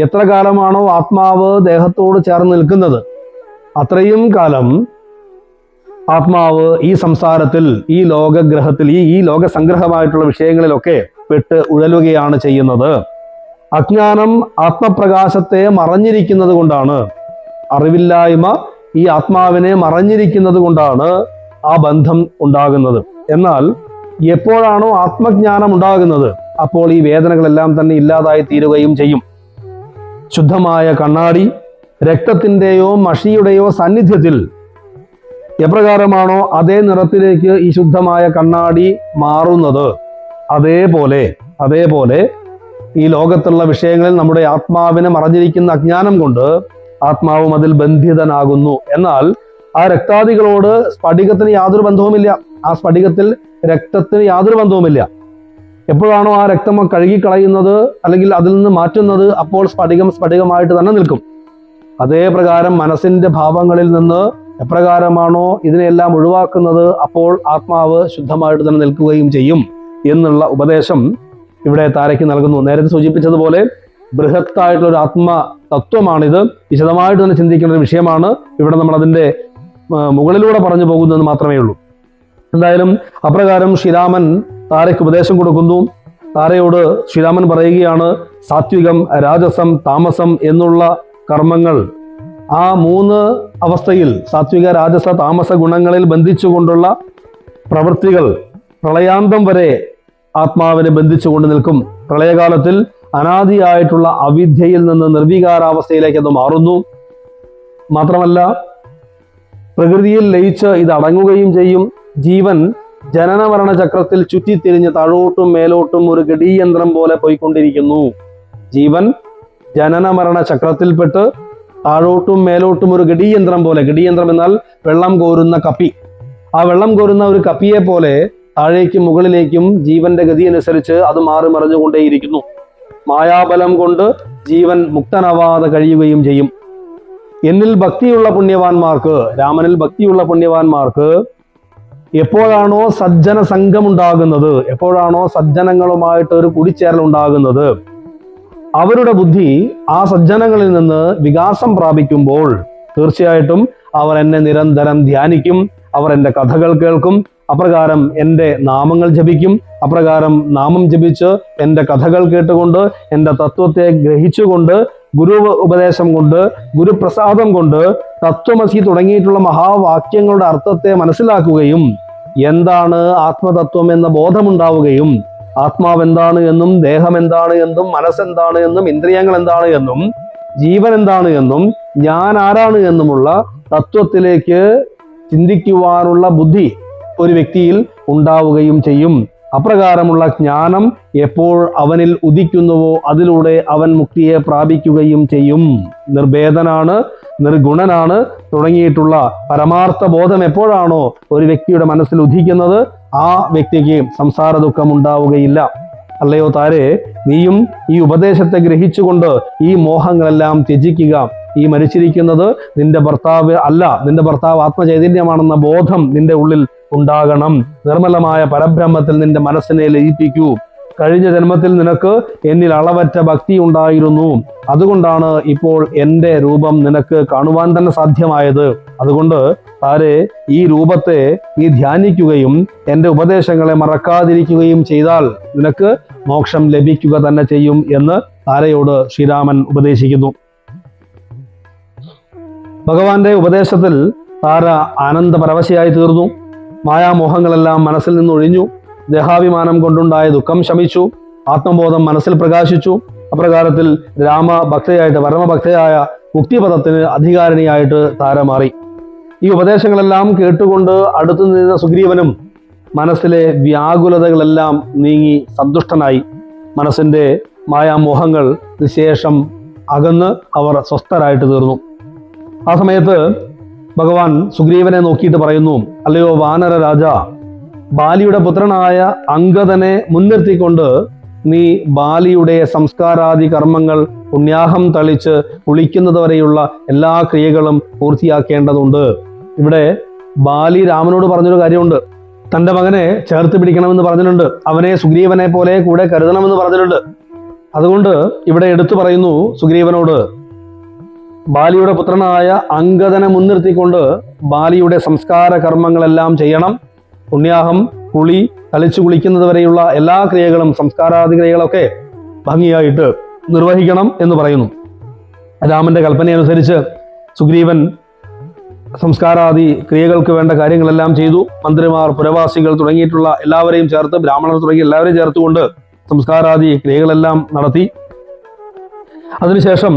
എത്ര കാലമാണോ ആത്മാവ് ദേഹത്തോട് ചേർന്ന് നിൽക്കുന്നത് അത്രയും കാലം ആത്മാവ് ഈ സംസാരത്തിൽ, ഈ ലോകഗ്രഹത്തിൽ, ഈ ലോകസംഗ്രഹമായിട്ടുള്ള വിഷയങ്ങളിലൊക്കെ പെട്ട് ഉഴലുകയാണ് ചെയ്യുന്നത്. അജ്ഞാനം ആത്മപ്രകാശത്തെ മറഞ്ഞിരിക്കുന്നത് കൊണ്ടാണ്, അറിവില്ലായ്മ ഈ ആത്മാവിനെ മറഞ്ഞിരിക്കുന്നത് കൊണ്ടാണ് ആ ബന്ധം ഉണ്ടാകുന്നത്. എന്നാൽ എപ്പോഴാണോ ആത്മജ്ഞാനം ഉണ്ടാകുന്നത് അപ്പോൾ ഈ വേദനകളെല്ലാം തന്നെ ഇല്ലാതായി തീരുകയും ചെയ്യും. ശുദ്ധമായ കണ്ണാടി രക്തത്തിൻ്റെയോ മഷിയുടെയോ സാന്നിധ്യത്തിൽ എപ്രകാരമാണോ അതേ നിറത്തിലേക്ക് ഈ ശുദ്ധമായ കണ്ണാടി മാറുന്നത്, അതേപോലെ ഈ ലോകത്തുള്ള വിഷയങ്ങളിൽ നമ്മുടെ ആത്മാവിനെ മറഞ്ഞിരിക്കുന്ന അജ്ഞാനം കൊണ്ട് ആത്മാവും അതിൽ ബന്ധിതനാകുന്നു. എന്നാൽ ആ രക്താദികളോട് സ്ഫടികത്തിന് യാതൊരു ബന്ധവുമില്ല. ആ സ്ഫടികത്തിൽ രക്തത്തിന് യാതൊരു ബന്ധവുമില്ല. എപ്പോഴാണോ ആ രക്തം കഴുകിക്കളയുന്നത് അല്ലെങ്കിൽ അതിൽ നിന്ന് മാറ്റുന്നത് അപ്പോൾ സ്ഫടികമായിട്ട് തന്നെ നിൽക്കും. അതേ പ്രകാരം മനസ്സിന്റെ ഭാവങ്ങളിൽ നിന്ന് എപ്രകാരമാണോ ഇതിനെല്ലാം ഒഴിവാക്കുന്നത് അപ്പോൾ ആത്മാവ് ശുദ്ധമായിട്ട് തന്നെ നിൽക്കുകയും ചെയ്യും എന്നുള്ള ഉപദേശം ഇവിടെ താരയ്ക്ക് നൽകുന്നു. നേരത്തെ സൂചിപ്പിച്ചതുപോലെ ബൃഹത്തായിട്ടുള്ള ഒരു ആത്മ തത്വമാണിത്. വിശദമായിട്ട് തന്നെ ചിന്തിക്കേണ്ട ഒരു വിഷയമാണ്. ഇവിടെ നമ്മൾ അതിൻ്റെ മുകളിലൂടെ പറഞ്ഞു പോകുന്നതെന്ന് മാത്രമേ ഉള്ളൂ. എന്തായാലും അപ്രകാരം ശ്രീരാമൻ താരയ്ക്ക് ഉപദേശം കൊടുക്കുന്നു. താരയോട് ശ്രീരാമൻ പറയുകയാണ്, സാത്വികം, രാജസം, താമസം എന്നുള്ള കർമ്മങ്ങൾ, ആ 3 അവസ്ഥയിൽ സാത്വിക, രാജസ, താമസ ഗുണങ്ങളിൽ ബന്ധിച്ചുകൊണ്ടുള്ള പ്രവൃത്തികൾ പ്രളയാന്തം വരെ ആത്മാവിനെ ബന്ധിച്ചുകൊണ്ട് നിൽക്കും. പ്രളയകാലത്തിൽ അനാദിയായിട്ടുള്ള അവിദ്യയിൽ നിന്ന് നിർവികാരാവസ്ഥയിലേക്ക് അത് മാറുന്നു. മാത്രമല്ല പ്രകൃതിയിൽ ലയിച്ച് ഇത് അടങ്ങുകയും ചെയ്യും. ജീവൻ ജനനമരണ ചക്രത്തിൽ ചുറ്റിത്തിരിഞ്ഞ് താഴോട്ടും മേലോട്ടും ഒരു ഗഡീയന്ത്രം പോലെ പോയിക്കൊണ്ടിരിക്കുന്നു. ജീവൻ ജനനമരണ ചക്രത്തിൽപ്പെട്ട് താഴോട്ടും മേലോട്ടും ഒരു ഗഡീയന്ത്രം പോലെ, ഗഡീയന്ത്രം എന്നാൽ വെള്ളം കോരുന്ന കപ്പി, ആ വെള്ളം കോരുന്ന ഒരു കപ്പിയെ പോലെ താഴേക്കും മുകളിലേക്കും ജീവന്റെ ഗതി അനുസരിച്ച് അത് മാറി മറിഞ്ഞുകൊണ്ടേയിരിക്കുന്നു. മായാബലം കൊണ്ട് ജീവൻ മുക്തനാവാതെ കഴിയുകയും ചെയ്യും. എന്നിൽ ഭക്തിയുള്ള പുണ്യവാന്മാർക്ക്, രാമനിൽ ഭക്തിയുള്ള പുണ്യവാന്മാർക്ക് എപ്പോഴാണോ സജ്ജന സംഘം ഉണ്ടാകുന്നത്, എപ്പോഴാണോ സജ്ജനങ്ങളുമായിട്ട് ഒരു കൂടിച്ചേരൽ ഉണ്ടാകുന്നത്, അവരുടെ ബുദ്ധി ആ സജ്ജനങ്ങളിൽ നിന്ന് വികാസം പ്രാപിക്കുമ്പോൾ തീർച്ചയായിട്ടും അവർ എന്നെ നിരന്തരം ധ്യാനിക്കും, അവർ എൻ്റെ കഥകൾ കേൾക്കും, അപ്രകാരം എൻ്റെ നാമങ്ങൾ ജപിക്കും. അപ്രകാരം നാമം ജപിച്ച് എൻ്റെ കഥകൾ കേട്ടുകൊണ്ട് എൻ്റെ തത്വത്തെ ഗ്രഹിച്ചുകൊണ്ട് ഗുരു ഉപദേശം കൊണ്ട്, ഗുരുപ്രസാദം കൊണ്ട് തത്വമസി തുടങ്ങിയിട്ടുള്ള മഹാവാക്യങ്ങളുടെ അർത്ഥത്തെ മനസ്സിലാക്കുകയും എന്താണ് ആത്മതത്വം എന്ന ബോധമുണ്ടാവുകയും ആത്മാവ് എന്താണ് എന്നും ദേഹം എന്താണ് എന്നും മനസ്സെന്താണ് എന്നും ഇന്ദ്രിയങ്ങൾ എന്താണ് എന്നും ജീവൻ എന്താണ് എന്നും ഞാൻ ആരാണ് എന്നുമുള്ള തത്വത്തിലേക്ക് ചിന്തിക്കുവാനുള്ള ബുദ്ധി ഒരു വ്യക്തിയിൽ ഉണ്ടാവുകയും ചെയ്യും. അപ്രകാരമുള്ള ജ്ഞാനം എപ്പോൾ അവനിൽ ഉദിക്കുന്നുവോ അതിലൂടെ അവൻ മുക്തിയെ പ്രാപിക്കുകയും ചെയ്യും. നിർഭേദനാണ്, നിർഗുണനാണ് തുടങ്ങിയിട്ടുള്ള പരമാർത്ഥ ബോധം എപ്പോഴാണോ ഒരു വ്യക്തിയുടെ മനസ്സിൽ ഉദിക്കുന്നത് ആ വ്യക്തിക്ക് സംസാര ദുഃഖം ഉണ്ടാവുകയില്ല. അല്ലയോ താരെ, നീയും ഈ ഉപദേശത്തെ ഗ്രഹിച്ചുകൊണ്ട് ഈ മോഹങ്ങളെല്ലാം ത്യജിക്കുക. ഈ മരിച്ചിരിക്കുന്നത് നിന്റെ ഭർത്താവ് അല്ല, നിന്റെ ഭർത്താവ് ആത്മചൈതന്യമാണെന്ന ബോധം നിന്റെ ഉള്ളിൽ ഉണ്ടാകണം. നിർമ്മലമായ പരബ്രഹ്മത്തിൽ നിന്റെ മനസ്സിനെ ലയിപ്പിക്കൂ. കഴിഞ്ഞ ജന്മത്തിൽ നിനക്ക് എന്നിൽ അളവറ്റ ഭക്തി ഉണ്ടായിരുന്നു, അതുകൊണ്ടാണ് ഇപ്പോൾ എൻ്റെ രൂപം നിനക്ക് കാണുവാൻ തന്നെ സാധ്യമായത്. അതുകൊണ്ട് താരെ, ഈ രൂപത്തെ നീ ധ്യാനിക്കുകയും എൻ്റെ ഉപദേശങ്ങളെ മറക്കാതിരിക്കുകയും ചെയ്താൽ നിനക്ക് മോക്ഷം ലഭിക്കുക തന്നെ ചെയ്യും എന്ന് താരയോട് ശ്രീരാമൻ ഉപദേശിക്കുന്നു. ഭഗവാന്റെ ഉപദേശത്തിൽ താര ആനന്ദപരവശയായി തീർന്നു. മായാമോഹങ്ങളെല്ലാം മനസ്സിൽ നിന്ന് ഒഴിഞ്ഞു. ദേഹാഭിമാനം കൊണ്ടുണ്ടായ ദുഃഖം ശമിച്ചു. ആത്മബോധം മനസ്സിൽ പ്രകാശിച്ചു. അപ്രകാരത്തിൽ രാമഭക്തയായിട്ട്, പരമഭക്തയായ മുക്തിപദത്തിന് അധികാരിണിയായിട്ട് താര മാറി. ഈ ഉപദേശങ്ങളെല്ലാം കേട്ടുകൊണ്ട് അടുത്തു നിന്ന സുഗ്രീവനും മനസ്സിലെ വ്യാകുലതകളെല്ലാം നീങ്ങി സന്തുഷ്ടനായി. മനസ്സിന്റെ മായാമോഹങ്ങൾ നിശേഷം അകന്ന് അവർ സ്വസ്ഥരായിട്ട് തീർന്നു. ആ സമയത്ത് ഭഗവാൻ സുഗ്രീവനെ നോക്കിയിട്ട് പറയുന്നു, അല്ലയോ വാനര രാജ, ബാലിയുടെ പുത്രനായ അംഗദനെ മുൻനിർത്തിക്കൊണ്ട് നീ ബാലിയുടെ സംസ്കാരാദി കർമ്മങ്ങൾ പുണ്യാഹം തളിച്ച് കുളിക്കുന്നത് വരെയുള്ള എല്ലാ ക്രിയകളും പൂർത്തിയാക്കേണ്ടതുണ്ട്. ഇവിടെ ബാലി രാമനോട് പറഞ്ഞൊരു കാര്യമുണ്ട്. തൻ്റെ മകനെ ചേർത്ത് പിടിക്കണമെന്ന് പറഞ്ഞിട്ടുണ്ട്. അവനെ സുഗ്രീവനെ പോലെ കൂടെ കരുതണമെന്ന് പറഞ്ഞിട്ടുണ്ട്. അതുകൊണ്ട് ഇവിടെ എടുത്തു പറയുന്നു സുഗ്രീവനോട്, ബാലിയുടെ പുത്രനായ അംഗദനെ മുൻനിർത്തിക്കൊണ്ട് ബാലിയുടെ സംസ്കാര കർമ്മങ്ങളെല്ലാം ചെയ്യണം. പുണ്യാഹം, കുളി, തളിച്ചു കുളിക്കുന്നത് വരെയുള്ള എല്ലാ ക്രിയകളും, സംസ്കാരാദി ക്രിയകളൊക്കെ ഭംഗിയായിട്ട് നിർവഹിക്കണം എന്ന് പറയുന്നു. രാമന്റെ കൽപ്പനയനുസരിച്ച് സുഗ്രീവൻ സംസ്കാരാദി ക്രിയകൾക്ക് വേണ്ട കാര്യങ്ങളെല്ലാം ചെയ്തു. മന്ത്രിമാർ, പുരവാസികൾ തുടങ്ങിയിട്ടുള്ള എല്ലാവരെയും ചേർത്ത്, ബ്രാഹ്മണർ തുടങ്ങി എല്ലാവരെയും ചേർത്തുകൊണ്ട് സംസ്കാരാദി ക്രിയകളെല്ലാം നടത്തി. അതിനുശേഷം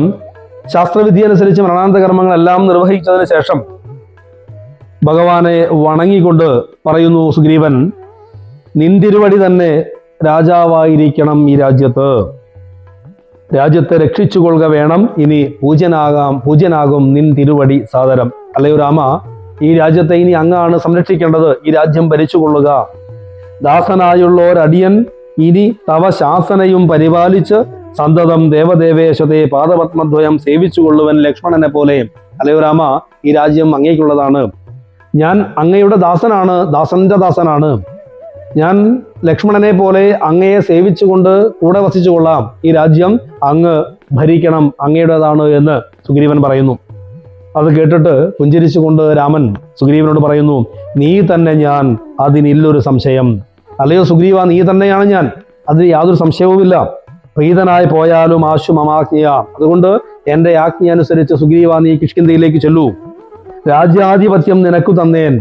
ശാസ്ത്രവിദ്യ അനുസരിച്ച് മരണാനന്തര കർമ്മങ്ങളെല്ലാം നിർവഹിച്ചതിന് ശേഷം ഭഗവാനെ വണങ്ങിക്കൊണ്ട് പറയുന്നു സുഗ്രീവൻ, നിന്തിരുവടി തന്നെ രാജാവായിരിക്കണം ഈ രാജ്യത്ത്. രാജ്യത്തെ രക്ഷിച്ചുകൊള്ളുക വേണം. ഇനി പൂജ്യനാകും നിൻ തിരുവടി സാദരം. അല്ലയോ രാമ, ഈ രാജ്യത്തെ ഇനി അങ്ങാണ് സംരക്ഷിക്കേണ്ടത്. ഈ രാജ്യം ഭരിച്ചുകൊള്ളുക. ദാസനായുള്ളോരടിയൻ ഇനി തവ ശാസനയും പരിപാലിച്ച് സന്തതം ദേവദേവേശത്തെ പാദപത്മദ്വയം സേവിച്ചുകൊള്ളുവൻ ലക്ഷ്മണനെ പോലെ. അല്ലയോ രാമ, ഈ രാജ്യം അങ്ങേക്കുള്ളതാണ്. ഞാൻ അങ്ങയുടെ ദാസനാണ്, ദാസന്റെ ദാസനാണ്. ഞാൻ ലക്ഷ്മണനെ പോലെ അങ്ങയെ സേവിച്ചുകൊണ്ട് കൂടെ വസിച്ചു കൊള്ളാം. ഈ രാജ്യം അങ്ങ് ഭരിക്കണം, അങ്ങയുടേതാണ് എന്ന് സുഗ്രീവൻ പറയുന്നു. അത് കേട്ടിട്ട് പുഞ്ചിരിച്ചുകൊണ്ട് രാമൻ സുഗ്രീവനോട് പറയുന്നു, നീ തന്നെ ഞാൻ, അതിനില്ലൊരു സംശയം. അല്ലയോ സുഗ്രീവ, നീ തന്നെയാണ് ഞാൻ, അതിൽ യാതൊരു സംശയവുമില്ല. പ്രീതനായി പോയാലും ആശു മമാജ്ഞ. അതുകൊണ്ട് എൻ്റെ ആജ്ഞ അനുസരിച്ച് സുഗ്രീവ നീ കിഷ്കിന്ധയിലേക്ക് ചെല്ലൂ. രാജ്യാധിപത്യം നിനക്കു തന്നേൻ.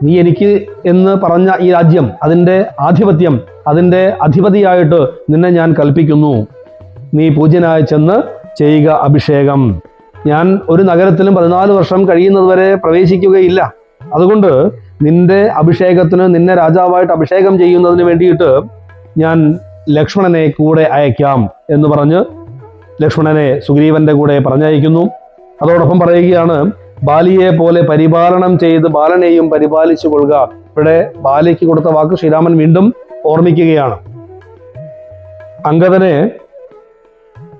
നീ എനിക്ക് എന്ന് പറഞ്ഞ ഈ രാജ്യം, അതിൻ്റെ ആധിപത്യം, അതിൻ്റെ അധിപതിയായിട്ട് നിന്നെ ഞാൻ കൽപ്പിക്കുന്നു. നീ പൂജ്യനായി ചെന്ന് ചെയ്യുക അഭിഷേകം. ഞാൻ ഒരു നഗരത്തിലും 14 വർഷം കഴിയുന്നതുവരെ പ്രവേശിക്കുകയില്ല. അതുകൊണ്ട് നിന്റെ അഭിഷേകത്തിന്, നിന്നെ രാജാവായിട്ട് അഭിഷേകം ചെയ്യുന്നതിന് വേണ്ടിയിട്ട് ഞാൻ ലക്ഷ്മണനെ കൂടെ അയക്കാം എന്ന് പറഞ്ഞ് ലക്ഷ്മണനെ സുഗ്രീവന്റെ കൂടെ പറഞ്ഞയക്കുന്നു. അതോടൊപ്പം പറയുകയാണ്, ബാലിയെ പോലെ പരിപാലനം ചെയ്ത് ബാലനെയും പരിപാലിച്ചു കൊള്ളുക. ഇവിടെ ബാലിക്ക് കൊടുത്ത വാക്ക് ശ്രീരാമൻ വീണ്ടും ഓർമ്മിക്കുകയാണ്. അംഗദനെ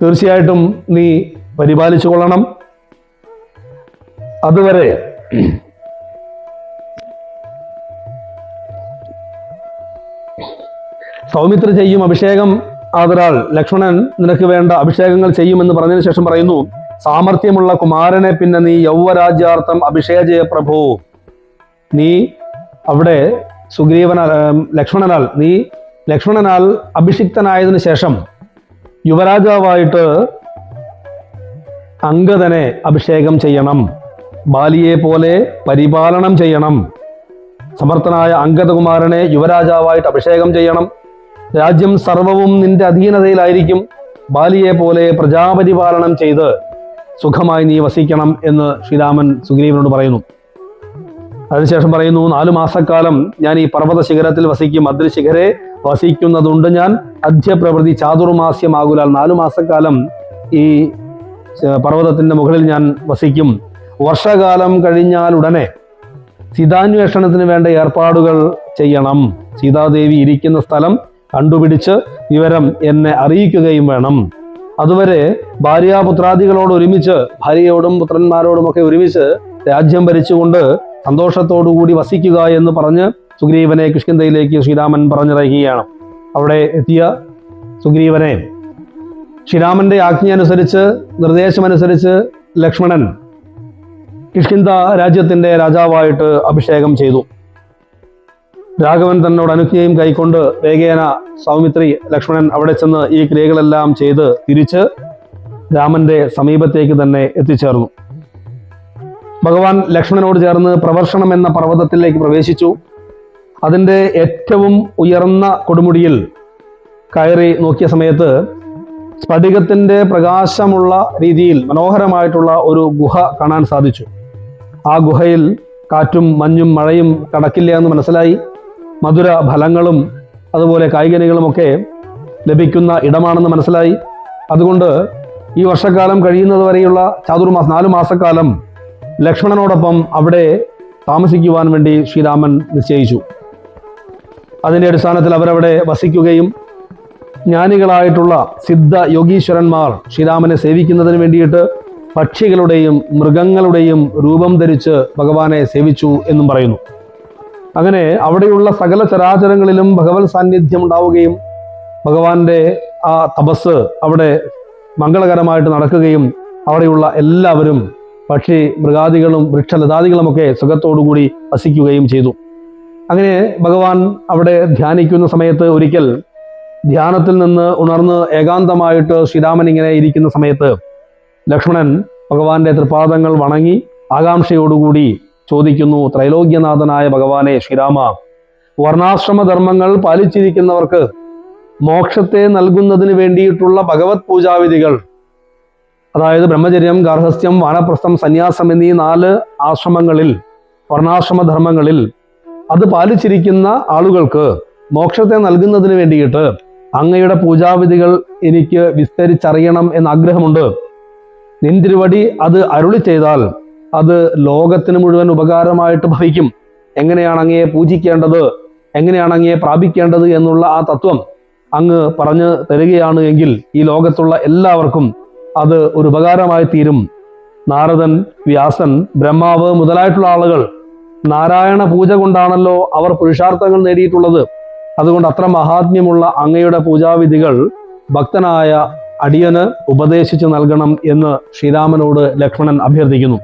തീർച്ചയായിട്ടും നീ പരിപാലിച്ചു കൊള്ളണം. അതുവരെ സൗമിത്രി ചെയ്യും അഭിഷേകം. ആദരാൽ ലക്ഷ്മണൻ നിനക്ക് വേണ്ട അഭിഷേകങ്ങൾ ചെയ്യുമെന്ന് പറഞ്ഞതിന് ശേഷം പറയുന്നു, സാമർഥ്യമുള്ള കുമാരനെ പിന്നെ നീ യൗവരാജ്യാർത്ഥം അഭിഷേചയ പ്രഭു. നീ അവിടെ ലക്ഷ്മണനാൽ അഭിഷിക്തനായതിനു ശേഷം യുവരാജാവായിട്ട് അംഗദനെ അഭിഷേകം ചെയ്യണം. ബാലിയെ പോലെ പരിപാലനം ചെയ്യണം. സമർത്ഥനായ അംഗദകുമാരനെ യുവരാജാവായിട്ട് അഭിഷേകം ചെയ്യണം. രാജ്യം സർവവും നിന്റെ അധീനതയിലായിരിക്കും. ബാലിയെ പോലെ പ്രജാപരിപാലനം ചെയ്ത് സുഖമായി നീ വസിക്കണം എന്ന് ശ്രീരാമൻ സുഗ്രീവനോട് പറയുന്നു. അതിനുശേഷം പറയുന്നു, 4 മാസക്കാലം ഞാൻ ഈ പർവ്വത ശിഖരത്തിൽ വസിക്കും. അദ്രിശിഖരെ വസിക്കുന്നതുണ്ട് ഞാൻ. അധ്യപ്രവൃത്തി ചാതുർമാസ്യമാകുലാൽ 4 മാസക്കാലം ഈ പർവ്വതത്തിന്റെ മുകളിൽ ഞാൻ വസിക്കും. വർഷകാലം കഴിഞ്ഞാൽ ഉടനെ സീതാന്വേഷണത്തിന് വേണ്ട ഏർപ്പാടുകൾ ചെയ്യണം. സീതാദേവി ഇരിക്കുന്ന സ്ഥലം കണ്ടുപിടിച്ച് വിവരം എന്നെ അറിയിക്കുകയും വേണം. അതുവരെ ഭാര്യാപുത്രാദികളോട് ഒരുമിച്ച്, ഭാര്യയോടും പുത്രന്മാരോടുമൊക്കെ ഒരുമിച്ച് രാജ്യം ഭരിച്ചുകൊണ്ട് സന്തോഷത്തോടുകൂടി വസിക്കുക എന്ന് പറഞ്ഞ് സുഗ്രീവനെ കിഷ്കിന്ധയിലേക്ക് ശ്രീരാമൻ പറഞ്ഞിറക്കുകയാണ്. അവിടെ എത്തിയ സുഗ്രീവനെ ശ്രീരാമന്റെ ആജ്ഞയനുസരിച്ച്, നിർദ്ദേശമനുസരിച്ച് ലക്ഷ്മണൻ കിഷ്കിന്ധ രാജ്യത്തിന്റെ രാജാവായിട്ട് അഭിഷേകം ചെയ്തു. രാഘവൻ തന്നോട് അനുജ്ഞയും കൈക്കൊണ്ട് വേഗേന സൗമിത്രി ലക്ഷ്മണൻ അവിടെ ചെന്ന് ഈ ക്രിയകളെല്ലാം ചെയ്ത് തിരിച്ച് രാമന്റെ സമീപത്തേക്ക് തന്നെ എത്തിച്ചേർന്നു. ഭഗവാൻ ലക്ഷ്മണനോട് ചേർന്ന് പ്രവർഷണം എന്ന പർവ്വതത്തിലേക്ക് പ്രവേശിച്ചു. അതിൻ്റെ ഏറ്റവും ഉയർന്ന കൊടുമുടിയിൽ കയറി നോക്കിയ സമയത്ത് സ്ഫടികത്തിന്റെ പ്രകാശമുള്ള രീതിയിൽ മനോഹരമായിട്ടുള്ള ഒരു ഗുഹ കാണാൻ സാധിച്ചു. ആ ഗുഹയിൽ കാറ്റും മഞ്ഞും മഴയും കടക്കില്ല എന്ന് മനസ്സിലായി. മധുര ഫലങ്ങളും അതുപോലെ കായ്കനികളുമൊക്കെ ലഭിക്കുന്ന ഇടമാണെന്ന് മനസ്സിലായി. അതുകൊണ്ട് ഈ വർഷക്കാലം കഴിയുന്നത് വരെയുള്ള 4 മാസക്കാലം ലക്ഷ്മണനോടൊപ്പം അവിടെ താമസിക്കുവാൻ വേണ്ടി ശ്രീരാമൻ നിശ്ചയിച്ചു. അതിൻ്റെ അടിസ്ഥാനത്തിൽ അവരവിടെ വസിക്കുകയും ജ്ഞാനികളായിട്ടുള്ള സിദ്ധ യോഗീശ്വരന്മാർ ശ്രീരാമനെ സേവിക്കുന്നതിന് വേണ്ടിയിട്ട് പക്ഷികളുടെയും മൃഗങ്ങളുടെയും രൂപം ധരിച്ച് ഭഗവാനെ സേവിച്ചു എന്നും പറയുന്നു. അങ്ങനെ അവിടെയുള്ള സകല ചരാചരങ്ങളിലും ഭഗവത് സാന്നിധ്യം ഉണ്ടാവുകയും ഭഗവാന്റെ ആ തപസ് അവിടെ മംഗളകരമായിട്ട് നടക്കുകയും അവിടെയുള്ള എല്ലാവരും പക്ഷി മൃഗാദികളും വൃക്ഷലതാദികളുമൊക്കെ സുഖത്തോടുകൂടി വസിക്കുകയും ചെയ്തു. അങ്ങനെ ഭഗവാൻ അവിടെ ധ്യാനിക്കുന്ന സമയത്ത് ഒരിക്കൽ ധ്യാനത്തിൽ നിന്ന് ഉണർന്ന് ഏകാന്തമായിട്ട് ശ്രീരാമൻ ഇങ്ങനെ ഇരിക്കുന്ന സമയത്ത് ലക്ഷ്മണൻ ഭഗവാന്റെ തൃപാദങ്ങൾ വണങ്ങി ആകാംക്ഷയോടുകൂടി ചോദിക്കുന്നു, ത്രൈലോക്യനാഥനായ ഭഗവാനെ ശ്രീരാമ, വർണ്ണാശ്രമധർമ്മങ്ങൾ പാലിച്ചിരിക്കുന്നവർക്ക് മോക്ഷത്തെ നൽകുന്നതിന് വേണ്ടിയിട്ടുള്ള ഭഗവത് പൂജാവിധികൾ, അതായത് ബ്രഹ്മചര്യം, ഗാർഹസ്ഥ്യം, വാനപ്രസ്ഥം, സന്യാസം എന്നീ 4 ആശ്രമങ്ങളിൽ, വർണ്ണാശ്രമധർമ്മങ്ങളിൽ അത് പാലിച്ചിരിക്കുന്ന ആളുകൾക്ക് മോക്ഷത്തെ നൽകുന്നതിന് വേണ്ടിയിട്ട് അങ്ങയുടെ പൂജാവിധികൾ എനിക്ക് വിസ്തരിച്ചറിയണം എന്ന ആഗ്രഹമുണ്ട്. നിന്തിരുവടി അത് അരുളി ചെയ്താൽ അത് ലോകത്തിന് മുഴുവൻ ഉപകാരമായിട്ട് ഭവിക്കും. എങ്ങനെയാണ് അങ്ങയെ പൂജിക്കേണ്ടത്, എങ്ങനെയാണ് അങ്ങയെ പ്രാപിക്കേണ്ടത് എന്നുള്ള ആ തത്വം അങ്ങ് പറഞ്ഞു തരികയാണ് എങ്കിൽ ഈ ലോകത്തുള്ള എല്ലാവർക്കും അത് ഒരു ഉപകാരമായി തീരും. നാരദൻ, വ്യാസൻ, ബ്രഹ്മാവ് മുതലായിട്ടുള്ള ആളുകൾ നാരായണ പൂജ കൊണ്ടാണല്ലോ അവർ പുരുഷാർത്ഥങ്ങൾ നേടിയിട്ടുള്ളത്. അതുകൊണ്ട് അത്ര മഹാത്മ്യമുള്ള അങ്ങയുടെ പൂജാവിധികൾ ഭക്തനായ അടിയന് ഉപദേശിച്ചു നൽകണം എന്ന് ശ്രീരാമനോട് ലക്ഷ്മണൻ അഭ്യർത്ഥിക്കുന്നു.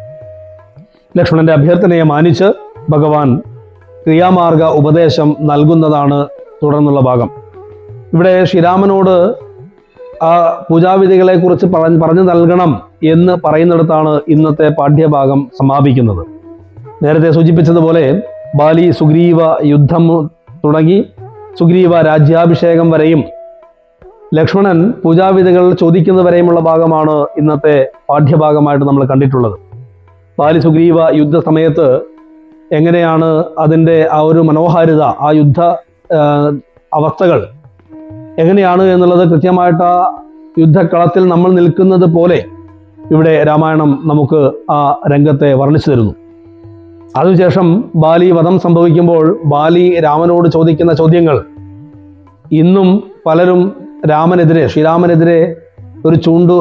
ലക്ഷ്മണന്റെ അഭ്യർത്ഥനയെ മാനിച്ച് ഭഗവാൻ ക്രിയാമാർഗ ഉപദേശം നൽകുന്നതാണ് തുടർന്നുള്ള ഭാഗം. ഇവിടെ ശ്രീരാമനോട് ആ പൂജാവിധികളെക്കുറിച്ച് പറഞ്ഞു നൽകണം എന്ന് പറയുന്നിടത്താണ് ഇന്നത്തെ പാഠ്യഭാഗം സമാപിക്കുന്നത്. നേരത്തെ സൂചിപ്പിച്ചതുപോലെ ബാലി സുഗ്രീവ യുദ്ധം തുടങ്ങി സുഗ്രീവ രാജ്യാഭിഷേകം വരെയും ലക്ഷ്മണൻ പൂജാവിധികൾ ചോദിക്കുന്നവരെയുമുള്ള ഭാഗമാണ് ഇന്നത്തെ പാഠ്യഭാഗമായിട്ട് നമ്മൾ കണ്ടിട്ടുള്ളത്. ബാലി സുഗ്രീവ യുദ്ധ സമയത്ത് എങ്ങനെയാണ് അതിൻ്റെ ആ ഒരു മനോഹാരിത, ആ യുദ്ധ അവസ്ഥകൾ എങ്ങനെയാണ് എന്നുള്ളത് കൃത്യമായിട്ട് ആ യുദ്ധക്കളത്തിൽ നമ്മൾ നിൽക്കുന്നത് പോലെ ഇവിടെ രാമായണം നമുക്ക് ആ രംഗത്തെ വർണ്ണിച്ചു തരുന്നു. അതിനുശേഷം ബാലി വധം സംഭവിക്കുമ്പോൾ ബാലി രാമനോട് ചോദിക്കുന്ന ചോദ്യങ്ങൾ ഇന്നും പലരും ശ്രീരാമനെതിരെ ഒരു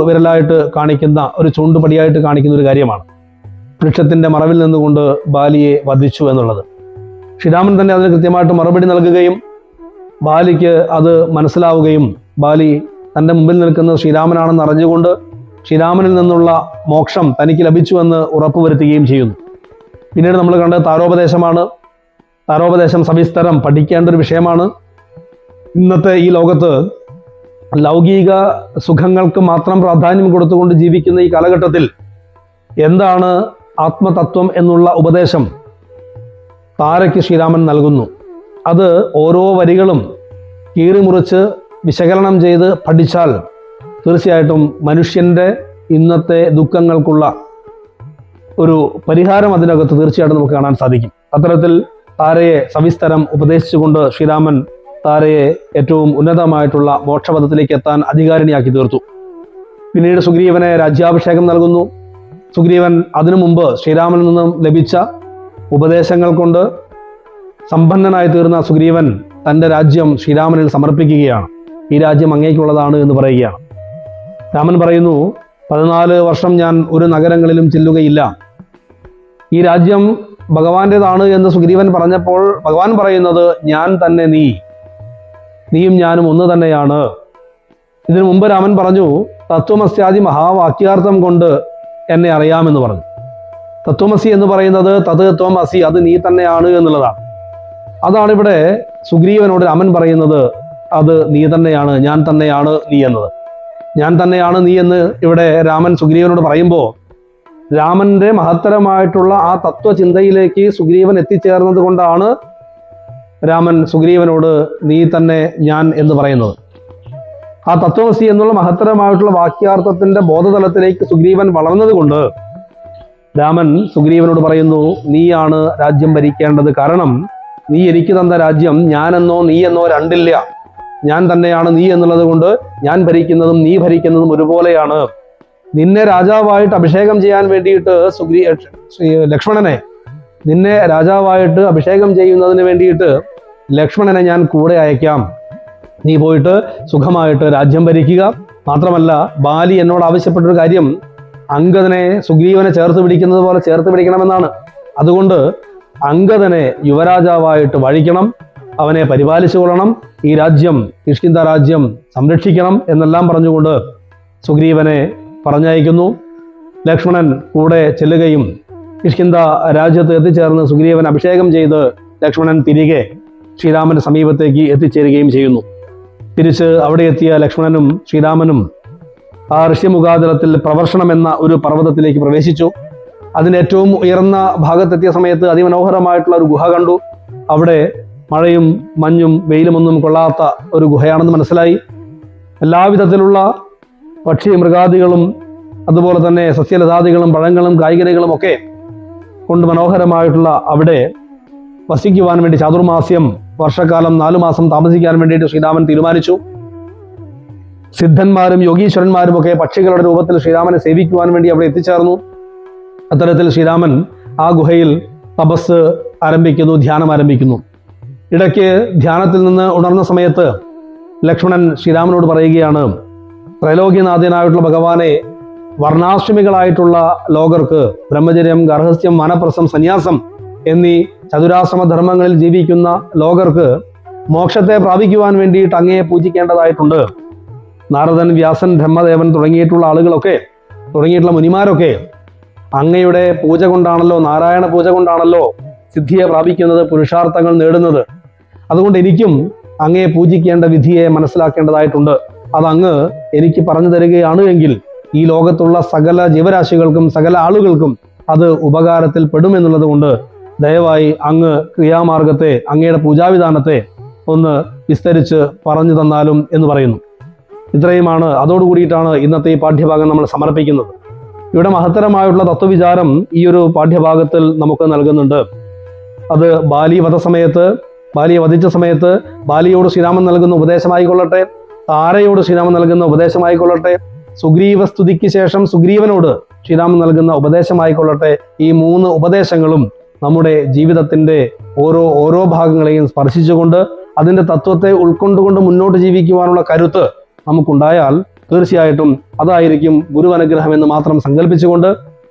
വിരലായിട്ട് കാണിക്കുന്ന, ഒരു ചൂണ്ടുപടിയായിട്ട് കാണിക്കുന്ന ഒരു കാര്യമാണ്. വൃക്ഷത്തിൻ്റെ മറവിൽ നിന്നുകൊണ്ട് ബാലിയെ വധിച്ചു എന്നുള്ളത്. ശ്രീരാമൻ തന്നെ അതിന് കൃത്യമായിട്ട് മറുപടി നൽകുകയും ബാലിക്ക് അത് മനസ്സിലാവുകയും ബാലി തൻ്റെ മുമ്പിൽ നിൽക്കുന്ന ശ്രീരാമനാണെന്ന് അറിഞ്ഞുകൊണ്ട് ശ്രീരാമനിൽ നിന്നുള്ള മോക്ഷം തനിക്ക് ലഭിച്ചുവെന്ന് ഉറപ്പുവരുത്തുകയും ചെയ്യുന്നു. പിന്നീട് നമ്മൾ കണ്ടത് താരോപദേശമാണ്. താരോപദേശം സവിസ്തരം പഠിക്കേണ്ട ഒരു വിഷയമാണ്. ഇന്നത്തെ ഈ ലോകത്ത് ലൗകിക സുഖങ്ങൾക്ക് മാത്രം പ്രാധാന്യം കൊടുത്തുകൊണ്ട് ജീവിക്കുന്ന ഈ കാലഘട്ടത്തിൽ എന്താണ് ആത്മതത്വം എന്നുള്ള ഉപദേശം താരയ്ക്ക് ശ്രീരാമൻ നൽകുന്നു. അത് ഓരോ വരികളും കീറിമുറിച്ച് വിശകലനം ചെയ്ത് പഠിച്ചാൽ തീർച്ചയായിട്ടും മനുഷ്യൻ്റെ ഇന്നത്തെ ദുഃഖങ്ങൾക്കുള്ള ഒരു പരിഹാരം അതിനകത്ത് തീർച്ചയായിട്ടും നമുക്ക് കാണാൻ സാധിക്കും. അത്തരത്തിൽ താരയെ സവിസ്തരം ഉപദേശിച്ചുകൊണ്ട് ശ്രീരാമൻ താരയെ ഏറ്റവും ഉന്നതമായിട്ടുള്ള മോക്ഷപഥത്തിലേക്ക് എത്താൻ അധികാരിണിയാക്കി തീർത്തു. പിന്നീട് സുഗ്രീവനെ രാജ്യാഭിഷേകം നൽകുന്നു. സുഗ്രീവൻ അതിനു മുമ്പ് ശ്രീരാമനിൽ നിന്നും ലഭിച്ച ഉപദേശങ്ങൾ കൊണ്ട് സമ്പന്നനായി തീർന്ന സുഗ്രീവൻ തൻ്റെ രാജ്യം ശ്രീരാമനിൽ സമർപ്പിക്കുകയാണ്. ഈ രാജ്യം അങ്ങേക്കുള്ളതാണ് എന്ന് പറയുകയാണ്. രാമൻ പറയുന്നു, 14 വർഷം ഞാൻ ഒരു നഗരങ്ങളിലും ചെല്ലുകയില്ല. ഈ രാജ്യം ഭഗവാന്റേതാണ് എന്ന് സുഗ്രീവൻ പറഞ്ഞപ്പോൾ ഭഗവാൻ പറയുന്നത്, ഞാൻ തന്നെ നീയും ഞാനും ഒന്ന് തന്നെയാണ്. ഇതിനു മുമ്പ് രാമൻ പറഞ്ഞു, തത്വമസ്യാദി മഹാവാക്യാർത്ഥം കൊണ്ട് എന്നെ അറിയാമെന്ന് പറഞ്ഞു. തത്വമസി എന്ന് പറയുന്നത് തത് ത്വം അസി, അത് നീ തന്നെയാണ് എന്നുള്ളതാണ്. അതാണ് ഇവിടെ സുഗ്രീവനോട് രാമൻ പറയുന്നത്, അത് നീ തന്നെയാണ്, ഞാൻ തന്നെയാണ് നീ എന്നത്. ഞാൻ തന്നെയാണ് നീ എന്ന് ഇവിടെ രാമൻ സുഗ്രീവനോട് പറയുമ്പോൾ രാമന്റെ മഹത്തരമായിട്ടുള്ള ആ തത്വചിന്തയിലേക്ക് സുഗ്രീവൻ എത്തിച്ചേർന്നത് കൊണ്ടാണ് രാമൻ സുഗ്രീവനോട് നീ തന്നെ ഞാൻ എന്ന് പറയുന്നത്. ആ തത്വമസി എന്നുള്ള മഹത്തരമായിട്ടുള്ള വാക്യാർത്ഥത്തിന്റെ ബോധതലത്തിലേക്ക് സുഗ്രീവൻ വളർന്നത് കൊണ്ട് രാമൻ സുഗ്രീവനോട് പറയുന്നു, നീയാണ് രാജ്യം ഭരിക്കേണ്ടത്. കാരണം നീ എനിക്ക് തന്ന രാജ്യം ഞാനെന്നോ നീയെന്നോ രണ്ടില്ല. ഞാൻ തന്നെയാണ് നീ എന്നുള്ളത് കൊണ്ട് ഞാൻ ഭരിക്കുന്നതും നീ ഭരിക്കുന്നതും ഒരുപോലെയാണ്. നിന്നെ രാജാവായിട്ട് അഭിഷേകം ചെയ്യാൻ വേണ്ടിയിട്ട് ലക്ഷ്മണനെ നിന്നെ രാജാവായിട്ട് അഭിഷേകം ചെയ്യുന്നതിന് വേണ്ടിയിട്ട് ലക്ഷ്മണനെ ഞാൻ കൂടെ അയക്കാം. നീ പോയിട്ട് സുഖമായിട്ട് രാജ്യം ഭരിക്കുക. മാത്രമല്ല ബാലി എന്നോട് ആവശ്യപ്പെട്ടൊരു കാര്യം അംഗദനെ സുഗ്രീവനെ ചേർത്ത് പിടിക്കുന്നത് പോലെ ചേർത്ത് പിടിക്കണമെന്നാണ്. അതുകൊണ്ട് അംഗദനെ യുവരാജാവായിട്ട് വഴിക്കണം, അവനെ പരിപാലിച്ചു കൊള്ളണം, ഈ രാജ്യം കിഷ്കിന്ധ രാജ്യം സംരക്ഷിക്കണം എന്നെല്ലാം പറഞ്ഞുകൊണ്ട് സുഗ്രീവനെ പറഞ്ഞയക്കുന്നു. ലക്ഷ്മണൻ കൂടെ ചെല്ലുകയും കിഷ്കിന്ധ രാജ്യത്ത് എത്തിച്ചേർന്ന് സുഗ്രീവൻ അഭിഷേകം ചെയ്ത് ലക്ഷ്മണൻ തിരികെ ശ്രീരാമന്റെ സമീപത്തേക്ക് എത്തിച്ചേരുകയും ചെയ്യുന്നു. തിരിച്ച് അവിടെ എത്തിയ ലക്ഷ്മണനും ശ്രീരാമനും ആ ഋഷ്യമുഖാതലത്തിൽ പ്രവർഷണം എന്ന ഒരു പർവ്വതത്തിലേക്ക് പ്രവേശിച്ചു. അതിൻ്റെ ഏറ്റവും ഉയർന്ന ഭാഗത്തെത്തിയ സമയത്ത് അതിമനോഹരമായിട്ടുള്ള ഒരു ഗുഹ കണ്ടു. അവിടെ മഴയും മഞ്ഞും വെയിലുമൊന്നും കൊള്ളാത്ത ഒരു ഗുഹയാണെന്ന് മനസ്സിലായി. എല്ലാവിധത്തിലുള്ള പക്ഷി മൃഗാദികളും അതുപോലെ തന്നെ സസ്യലതാദികളും പഴങ്ങളും കായ്കനികളും ഒക്കെ കൊണ്ട് മനോഹരമായിട്ടുള്ള അവിടെ വസിക്കുവാൻ വേണ്ടി ചാതുർമാസ്യം വർഷക്കാലം 4 മാസം താമസിക്കാൻ വേണ്ടിയിട്ട് ശ്രീരാമൻ തീരുമാനിച്ചു. സിദ്ധന്മാരും യോഗീശ്വരന്മാരും ഒക്കെ പക്ഷികളുടെ രൂപത്തിൽ ശ്രീരാമനെ സേവിക്കുവാൻ വേണ്ടി അവിടെ എത്തിച്ചേർന്നു. അത്തരത്തിൽ ശ്രീരാമൻ ആ ഗുഹയിൽ തപസ് ആരംഭിക്കുന്നു, ധ്യാനം ആരംഭിക്കുന്നു. ഇടയ്ക്ക് ധ്യാനത്തിൽ നിന്ന് ഉണർന്ന സമയത്ത് ലക്ഷ്മണൻ ശ്രീരാമനോട് പറയുകയാണ്, ത്രൈലോക്യനാഥനായിട്ടുള്ള ഭഗവാനെ വർണ്ണാശ്രമികളായിട്ടുള്ള ലോകർക്ക് ബ്രഹ്മചര്യം, ഗർഹസ്ഥ്യം, വാനപ്രസ്ഥം, സന്യാസം എന്നീ ചതുരാശ്രമ ധർമ്മങ്ങളിൽ ജീവിക്കുന്ന ലോകർക്ക് മോക്ഷത്തെ പ്രാപിക്കുവാൻ വേണ്ടിയിട്ട് അങ്ങയെ പൂജിക്കേണ്ടതായിട്ടുണ്ട്. നാരദൻ, വ്യാസൻ, ബ്രഹ്മദേവൻ തുടങ്ങിയിട്ടുള്ള മുനിമാരൊക്കെ അങ്ങയുടെ പൂജ കൊണ്ടാണല്ലോ, നാരായണ പൂജ കൊണ്ടാണല്ലോ സിദ്ധിയെ പ്രാപിക്കുന്നത്, പുരുഷാർത്ഥങ്ങൾ നേടുന്നത്. അതുകൊണ്ട് എനിക്കും അങ്ങയെ പൂജിക്കേണ്ട വിധിയെ മനസ്സിലാക്കേണ്ടതായിട്ടുണ്ട്. അതങ്ങ് എനിക്ക് പറഞ്ഞു തരികയാണ് എങ്കിൽ ഈ ലോകത്തുള്ള സകല ജീവരാശികൾക്കും സകല ആളുകൾക്കും അത് ഉപകാരത്തിൽ പെടുമെന്നുള്ളത് കൊണ്ട് ദയവായി അങ്ങ് ക്രിയാമാർഗത്തെ, അങ്ങയുടെ പൂജാവിധാനത്തെ ഒന്ന് വിസ്തരിച്ച് പറഞ്ഞു തന്നാലും എന്ന് പറയുന്നു. ഇത്രയുമാണ്. അതോടുകൂടിയിട്ടാണ് ഇന്നത്തെ ഈ പാഠ്യഭാഗം നമ്മൾ സമർപ്പിക്കുന്നത്. ഇവിടെ മഹത്തരമായുള്ള തത്വവിചാരം ഈ ഒരു പാഠ്യഭാഗത്തിൽ നമുക്ക് നൽകുന്നുണ്ട്. അത് ബാലിയെ വധിച്ച സമയത്ത് ബാലിയോട് ശ്രീരാമൻ നൽകുന്ന ഉപദേശമായിക്കൊള്ളട്ടെ, താരയോട് ശ്രീരാമൻ നൽകുന്ന ഉപദേശമായിക്കൊള്ളട്ടെ, സുഗ്രീവ സ്തുതിക്ക് ശേഷം സുഗ്രീവനോട് ശ്രീരാമൻ നൽകുന്ന ഉപദേശമായിക്കൊള്ളട്ടെ, ഈ 3 ഉപദേശങ്ങളും നമ്മുടെ ജീവിതത്തിൻ്റെ ഓരോ ഭാഗങ്ങളെയും സ്പർശിച്ചുകൊണ്ട് അതിൻ്റെ തത്വത്തെ ഉൾക്കൊണ്ടുകൊണ്ട് മുന്നോട്ട് ജീവിക്കുവാനുള്ള കരുത്ത് നമുക്കുണ്ടായാൽ തീർച്ചയായിട്ടും അതായിരിക്കും ഗുരുവനുഗ്രഹം എന്ന് മാത്രം സങ്കല്പിച്ചുകൊണ്ട്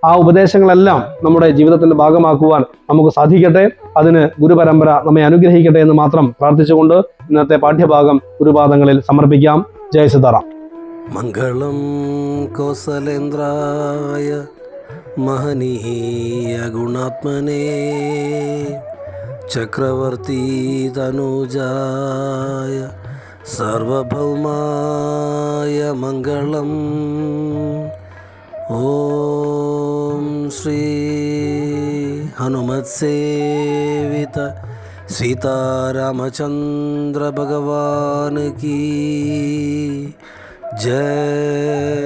ആ ഉപദേശങ്ങളെല്ലാം നമ്മുടെ ജീവിതത്തിന്റെ ഭാഗമാക്കുവാൻ നമുക്ക് സാധിക്കട്ടെ. അതിന് ഗുരുപരമ്പര നമ്മെ അനുഗ്രഹിക്കട്ടെ എന്ന് മാത്രം പ്രാർത്ഥിച്ചുകൊണ്ട് ഇന്നത്തെ പാഠ്യഭാഗം ഗുരുപാദങ്ങളിൽ സമർപ്പിക്കാം. ജയ സീതാറാം. മംഗളം കൗസലേന്ദ്രായ മഹനീയ ഗുണാത്മനേ ചക്രവർത്തി തനുജായ സർവഭൗമായ മംഗളം. ഓം ശ്രീ ഹനുമത്സേവിത സീതാരാമചന്ദ്ര ഭഗവാൻ കീ ജയ.